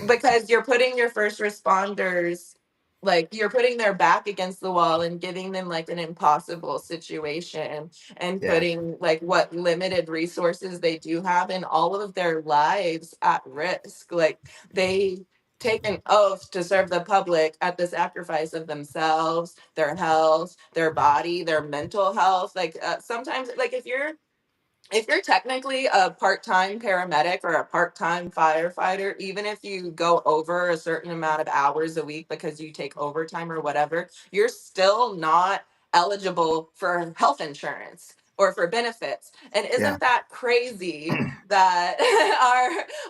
because you're putting your first responders, like you're putting their back against the wall and giving them like an impossible situation, and Yeah. putting like what limited resources they do have and all of their lives at risk. Like they take an oath to serve the public at the sacrifice of themselves, their health, their body, their mental health. Like sometimes, like if you're technically a part-time paramedic or a part-time firefighter, even if you go over a certain amount of hours a week because you take overtime or whatever, you're still not eligible for health insurance or for benefits. And Yeah. isn't that crazy that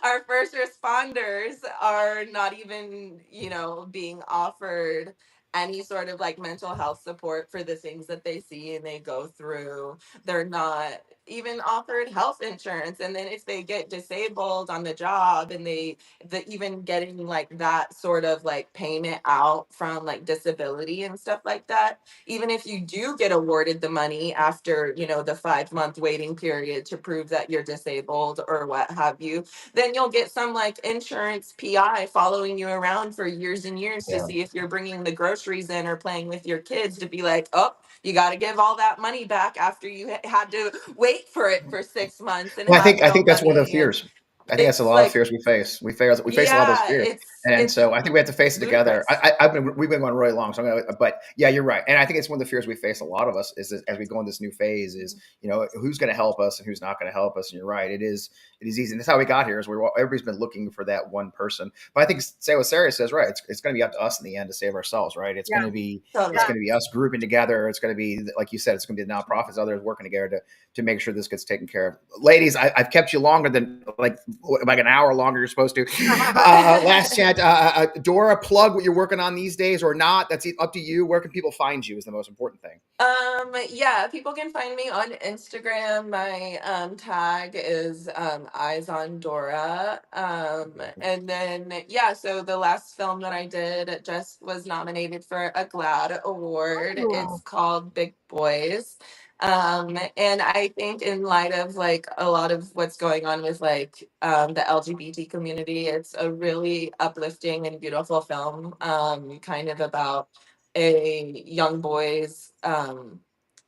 our first responders are not even, you know, being offered any sort of like mental health support for the things that they see and they go through? They're not even offered health insurance, and then if they get disabled on the job, and even getting like that sort of like payment out from like disability and stuff like that, even if you do get awarded the money after, you know, the 5-month waiting period to prove that you're disabled or what have you, then you'll get some like insurance PI following you around for years and years to Yeah. see if you're bringing the groceries in or playing with your kids, to be like, oh, you got to give all that money back after you had to wait for it for 6 months and Well, have I no think that's one of the money. And fears. I think that's a it's lot of like, fears we face. We face a lot of those yeah, fears. And it's so I think we have to face it together. ludicrous. We've been going really long, so but yeah, you're right. And I think it's one of the fears we face, a lot of us, is that as we go in this new phase, is, who's going to help us and who's not going to help us. And you're right, it is easy. And that's how we got here. Is everybody's been looking for that one person. But I think, say what Sari says, right? It's going to be up to us in the end to save ourselves, right? It's going to be us grouping together. It's going to be, like you said, it's going to be the nonprofits, others working together to make sure this gets taken care of. Ladies, I've kept you longer than like an hour longer. You're supposed to. Last chance. Dora, plug what you're working on these days or not. That's up to you. Where can people find you is the most important thing. Yeah, people can find me on Instagram. My tag is Eyes on Dora. And then so the last film that I did just was nominated for a GLAAD award. Oh. It's called Big Boys. And I think in light of like a lot of what's going on with like the LGBT community, it's a really uplifting and beautiful film, kind of about a young boy's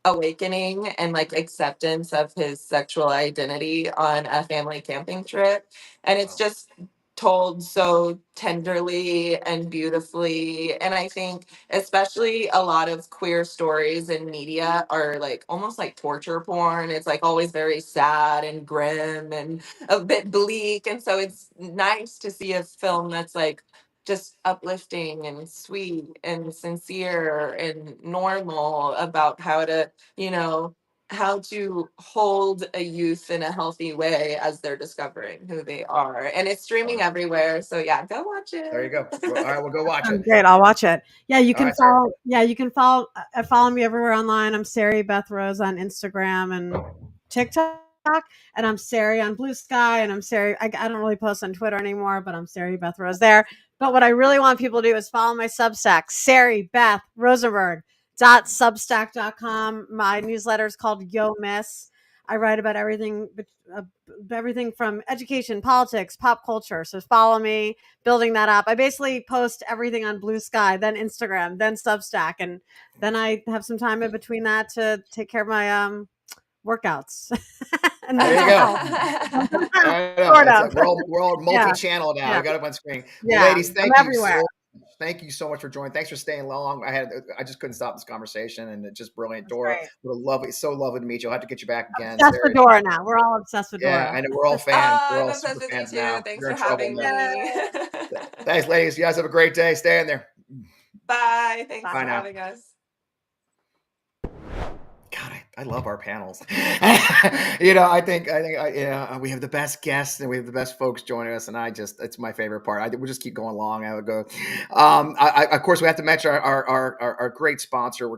awakening and like acceptance of his sexual identity on a family camping trip. And it's just told so tenderly and beautifully. And I think especially a lot of queer stories in media are like almost like torture porn. It's like always very sad and grim and a bit bleak. And so it's nice to see a film that's like just uplifting and sweet and sincere and normal about how to, how to hold a youth in a healthy way as they're discovering who they are. And it's streaming everywhere. So yeah, go watch it. There you go. All right, we'll go watch it. Great, I'll watch it. Yeah, you can right, follow. Yeah, you can follow me everywhere online. I'm Sari Beth Rose on Instagram and TikTok, and I'm Sari on Blue Sky, and I'm Sari. I don't really post on Twitter anymore, but I'm Sari Beth Rose there. But what I really want people to do is follow my Substack, Sari Beth Rosenberg. .substack.com. My newsletter is called Yo Miss. I write about everything from education, politics, pop culture. So follow me, building that up. I basically post everything on Blue Sky, then Instagram, then Substack, and then I have some time in between that to take care of my workouts. And there you go. We're all multi-channel now. We got up on screen. Yeah. Ladies, thank you so much for joining. Thanks for staying long. I just couldn't stop this conversation, and it's just brilliant. Dora, it's so lovely to meet you. I'll have to get you back again. Obsessed with Dora now. We're all obsessed with Dora. Yeah, I know we're all fans. We're all I'm obsessed with you too. now. Thanks for having me. Thanks, ladies. You guys have a great day. Stay in there. Bye. Thanks for having us. God, I love our panels. I think we have the best guests and we have the best folks joining us, and it's my favorite part. We'll just keep going long. I would go. Of course, we have to mention our great sponsor.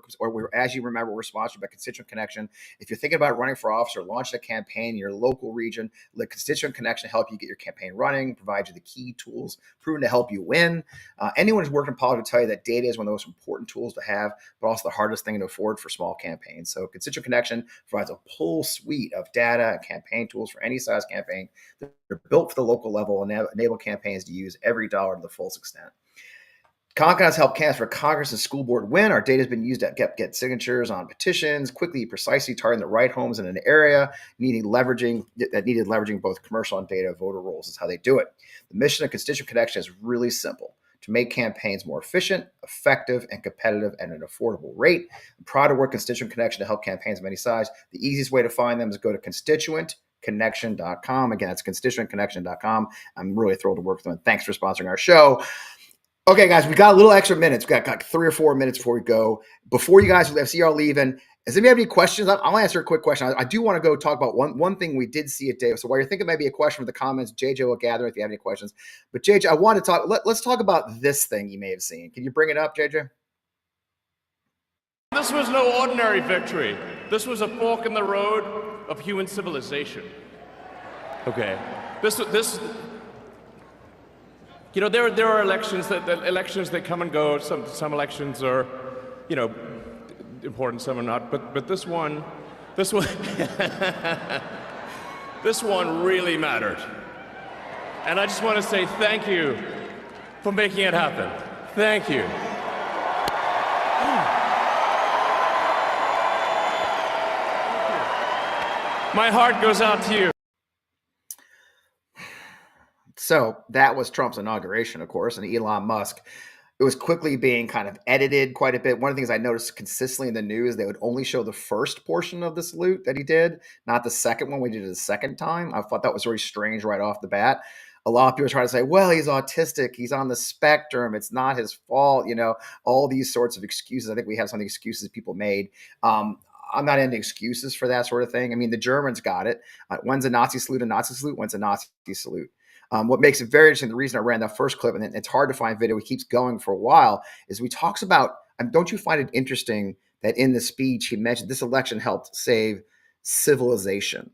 As you remember, we're sponsored by Constituent Connection. If you're thinking about running for office or launching a campaign in your local region, let Constituent Connection help you get your campaign running, provide you the key tools proven to help you win. Anyone who's worked in politics will tell you that data is one of the most important tools to have, but also the hardest thing to afford for small campaigns. So Constituent Connection provides a full suite of data and campaign tools for any size campaign. They're built for the local level and enable campaigns to use every dollar to the fullest extent. Concord has helped candidates for Congress and school board win. Our data has been used to get signatures on petitions, quickly, precisely targeting the right homes in an area needed leveraging both commercial and data voter rolls. Is how they do it. The mission of Constituent Connection is really simple: to make campaigns more efficient, effective, and competitive at an affordable rate. I'm proud to work Constituent Connection to help campaigns of any size. The easiest way to find them is go to constituentconnection.com. Again, that's constituentconnection.com. I'm really thrilled to work with them. And thanks for sponsoring our show. Okay, guys, we got a little extra minutes. We got 3 or 4 minutes before we go. Before you guys, I see y'all leaving. Does anybody have any questions? I'll answer a quick question. I do want to go talk about one thing we did see at Dave. So while you're thinking maybe a question from the comments, JJ will gather if you have any questions. But JJ, I want to talk. Let's talk about this thing you may have seen. Can you bring it up, JJ? This was no ordinary victory. This was a fork in the road of human civilization. Okay. This. There are elections that come and go. Some elections are, important, some are not. But this one this one really mattered. And I just want to say thank you for making it happen. Thank you. My heart goes out to you. So that was Trump's inauguration, of course, and Elon Musk. It was quickly being kind of edited quite a bit. One of the things I noticed consistently in the news, they would only show the first portion of the salute that he did, not the second one. We did it the second time. I thought that was very strange right off the bat. A lot of people try to say, well, he's autistic. He's on the spectrum. It's not his fault. All these sorts of excuses. I think we have some of the excuses people made. I'm not into excuses for that sort of thing. I mean, the Germans got it. When's a Nazi salute a Nazi salute? When's a Nazi salute? What makes it very interesting, the reason I ran that first clip, and it's hard to find video, he keeps going for a while, is we talks about, don't you find it interesting that in the speech he mentioned this election helped save civilization?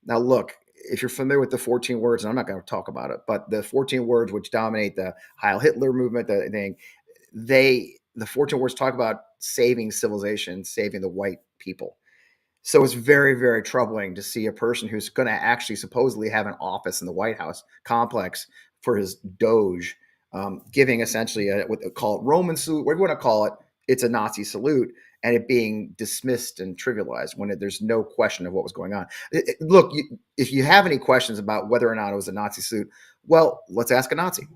Now, look, if you're familiar with the 14 words, and I'm not going to talk about it, but the 14 words which dominate the Heil Hitler movement, the 14 words talk about saving civilization, saving the white people. So it's very, very troubling to see a person who's going to actually supposedly have an office in the White House complex for his doge, giving essentially what they call it Roman salute, whatever you want to call it. It's a Nazi salute, and it being dismissed and trivialized when there's no question of what was going on. Look, if you have any questions about whether or not it was a Nazi salute, well, let's ask a Nazi.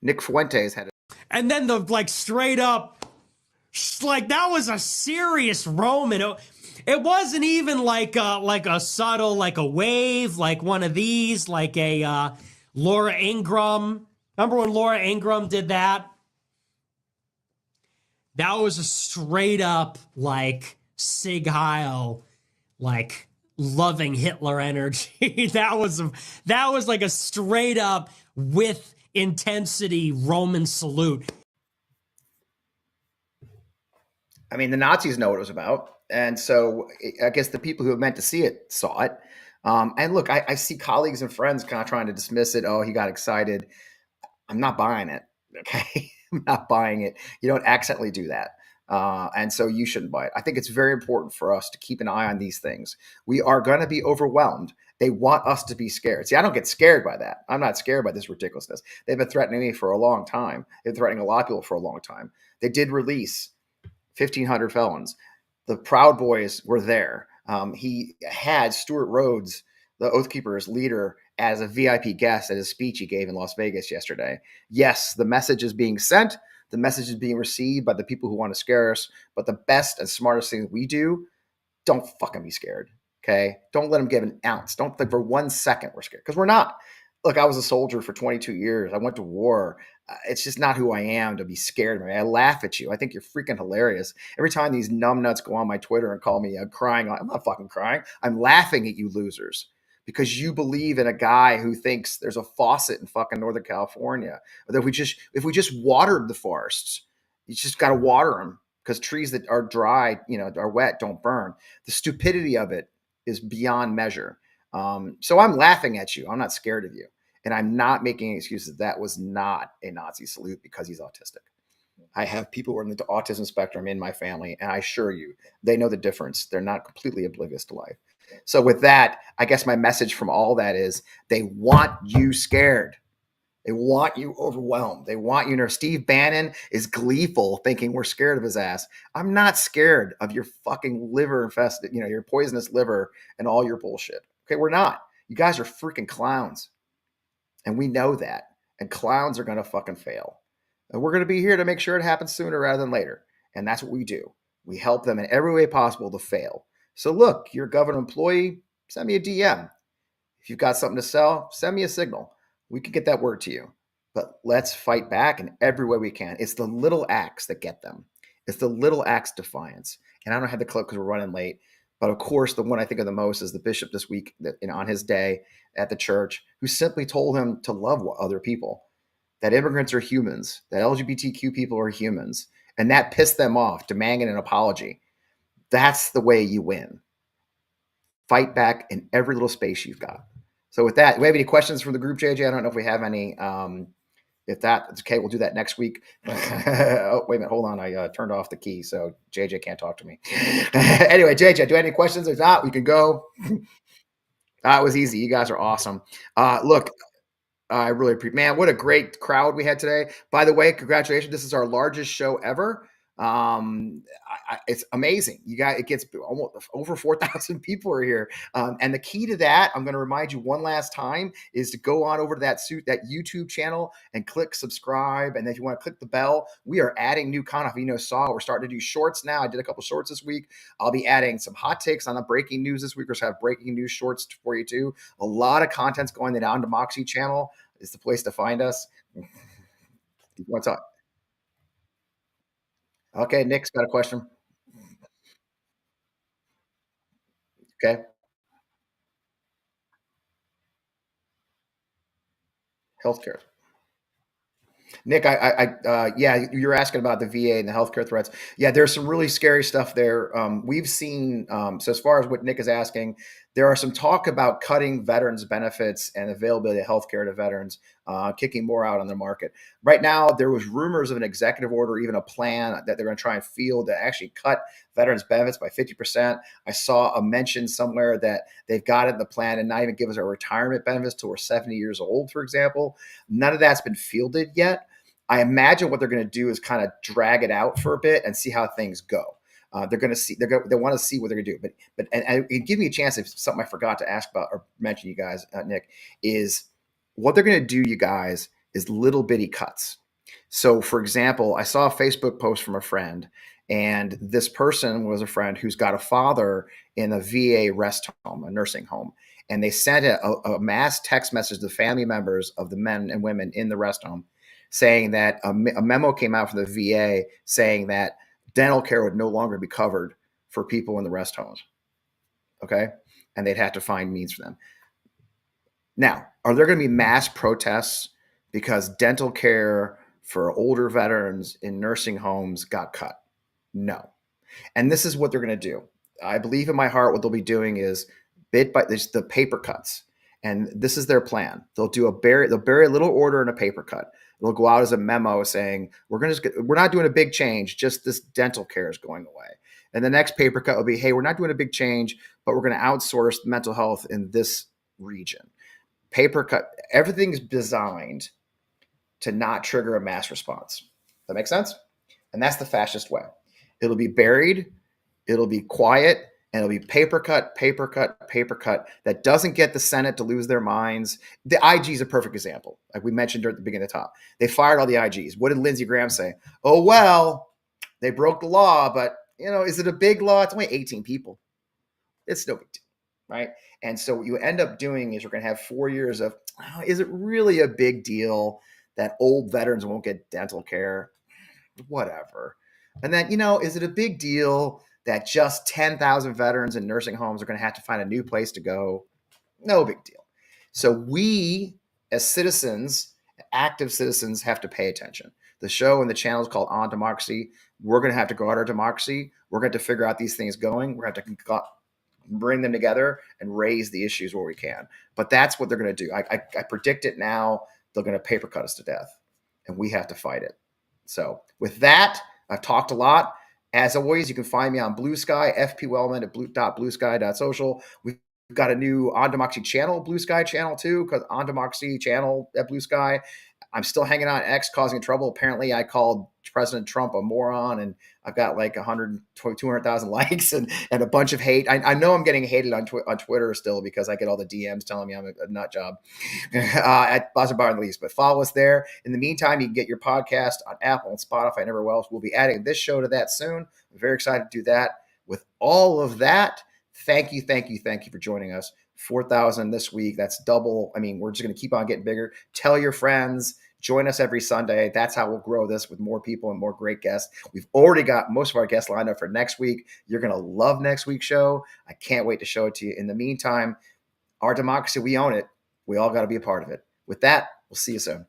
Nick Fuentes had and then the straight up, that was a serious Roman. It wasn't even like a subtle, like a wave, like one of these, like a Laura Ingraham. Remember when Laura Ingraham did that? That was a straight up Sig Heil, loving Hitler energy. that was like a straight up with intensity Roman salute. I mean, the Nazis know what it was about. And so I guess the people who were meant to see it saw it. And look, I see colleagues and friends kind of trying to dismiss it. Oh, he got excited. I'm not buying it. Okay. I'm not buying it. You don't accidentally do that. And so you shouldn't buy it. I think it's very important for us to keep an eye on these things. We are going to be overwhelmed. They want us to be scared. See, I don't get scared by that. I'm not scared by this ridiculousness. They've been threatening me for a long time. They've been threatening a lot of people for a long time. They did release 1,500 felons. The Proud Boys were there. He had Stuart Rhodes, the Oath Keepers leader, as a VIP guest at his speech he gave in Las Vegas yesterday. Yes, the message is being sent. The message is being received by the people who want to scare us. But the best and smartest thing we do, don't fucking be scared. Okay? Don't let them give an ounce. Don't think for 1 second we're scared, because we're not. Look, I was a soldier for 22 years. I went to war. It's just not who I am to be scared of me. I laugh at you. I think you're freaking hilarious. Every time these numbnuts go on my Twitter and call me crying, I'm not fucking crying. I'm laughing at you losers because you believe in a guy who thinks there's a faucet in fucking Northern California. Or that if we just watered the forests, you just got to water them because trees that are dry, are wet, don't burn. The stupidity of it is beyond measure. So I'm laughing at you. I'm not scared of you. And I'm not making excuses. That was not a Nazi salute because he's autistic. I have people who are in the autism spectrum in my family, and I assure you, they know the difference. They're not completely oblivious to life. So with that, I guess my message from all that is they want you scared. They want you overwhelmed. They want you nervous. Steve Bannon is gleeful thinking we're scared of his ass. I'm not scared of your fucking liver infested, your poisonous liver and all your bullshit. Okay, we're not. You guys are freaking clowns. And we know that. And clowns are going to fucking fail. And we're going to be here to make sure it happens sooner rather than later. And that's what we do. We help them in every way possible to fail. So look, you're a government employee, send me a DM. If you've got something to sell, send me a signal. We can get that word to you. But let's fight back in every way we can. It's the little acts that get them. It's the little acts defiance. And I don't have the clip because we're running late. But of course, the one I think of the most is the bishop this week on his day at the church, who simply told him to love other people, that immigrants are humans, that LGBTQ people are humans, and that pissed them off, demanding an apology. That's the way you win. Fight back in every little space you've got. So with that, do we have any questions from the group, JJ? I don't know if we have any. If that's okay, we'll do that next week. Oh, wait a minute. Hold on. I turned off the key, so JJ can't talk to me. Anyway, JJ, do you have any questions? If not, we can go. It was easy. You guys are awesome. Look, I really appreciate, man, what a great crowd we had today. By the way, congratulations. This is our largest show ever. It's amazing. It gets almost over 4,000 people are here. And the key to that, I'm going to remind you one last time, is to go on over to that YouTube channel and click subscribe. And if you want to click the bell, we are adding new content. If you saw, we're starting to do shorts now. I did a couple shorts this week. I'll be adding some hot takes on the breaking news this week. We're going to have breaking news shorts for you too. A lot of content's going to the On Democracy channel. Is the place to find us. What's up? Okay, Nick's got a question. Okay. Healthcare. Nick, yeah, you're asking about the VA and the healthcare threats. Yeah, there's some really scary stuff there. We've seen, so as far as what Nick is asking, there are some talk about cutting veterans benefits and availability of healthcare to veterans, kicking more out on the market. Right now, there was rumors of an executive order, even a plan that they're going to try and field to actually cut veterans benefits by 50%. I saw a mention somewhere that they've got it in the plan and not even give us our retirement benefits till we're 70 years old, for example. None of that's been fielded yet. I imagine what they're going to do is kind of drag it out for a bit and see how things go. They're going to see. They want to see what they're going to do. But give me a chance if something I forgot to ask about or mention, you guys, Nick, is what they're going to do. You guys is little bitty cuts. So, for example, I saw a Facebook post from a friend, and this person was a friend who's got a father in a VA rest home, a nursing home. And they sent a mass text message to the family members of the men and women in the rest home saying that a memo came out from the VA saying that dental care would no longer be covered for people in the rest homes. Okay. And they'd have to find means for them. Now, are there going to be mass protests because dental care for older veterans in nursing homes got cut? No. And this is what they're going to do. I believe in my heart what they'll be doing is bit by this, the paper cuts. And this is their plan. They'll bury a little order in a paper cut. It'll go out as a memo saying, we're not doing a big change, just this dental care is going away. And the next paper cut will be, hey, we're not doing a big change, but we're going to outsource mental health in this region. Paper cut, everything's designed to not trigger a mass response. That makes sense? And that's the fastest way. It'll be buried, it'll be quiet, and it'll be paper cut, paper cut, paper cut that doesn't get the Senate to lose their minds. The IG is a perfect example. Like we mentioned at the beginning of the top. They fired all the IGs. What did Lindsey Graham say? Oh, well, they broke the law, but is it a big law? It's only 18 people. It's no big deal, right? And so what you end up doing is we're going to have 4 years of, is it really a big deal that old veterans won't get dental care? Whatever. And then, is it a big deal that just 10,000 veterans in nursing homes are going to have to find a new place to go? No big deal. So we, as citizens, active citizens, have to pay attention. The show and the channel is called On Democracy. We're going to have to guard our democracy. We're going to figure out these things going. We're going to have to bring them together and raise the issues where we can. But that's what they're going to do. I predict it now. They're going to paper cut us to death, and we have to fight it. So with that, I've talked a lot. As always, you can find me on Blue Sky, FPWellman at blue.bluesky.social. We've got a new On Democracy channel, Blue Sky channel too, because On Democracy channel at Blue Sky. I'm still hanging on X, causing trouble. Apparently, I called President Trump a moron, and I've got like 200,000 likes and a bunch of hate. I know I'm getting hated on Twitter still because I get all the DMs telling me I'm a nut job at Boston Bar and Least. But follow us there. In the meantime, you can get your podcast on Apple and Spotify and everywhere else. We'll be adding this show to that soon. I'm very excited to do that. With all of that, thank you for joining us. 4,000 this week. That's double. I mean, we're just going to keep on getting bigger. Tell your friends. Join us every Sunday. That's how we'll grow this with more people and more great guests. We've already got most of our guests lined up for next week. You're going to love next week's show. I can't wait to show it to you. In the meantime, our democracy, we own it. We all got to be a part of it. With that, we'll see you soon.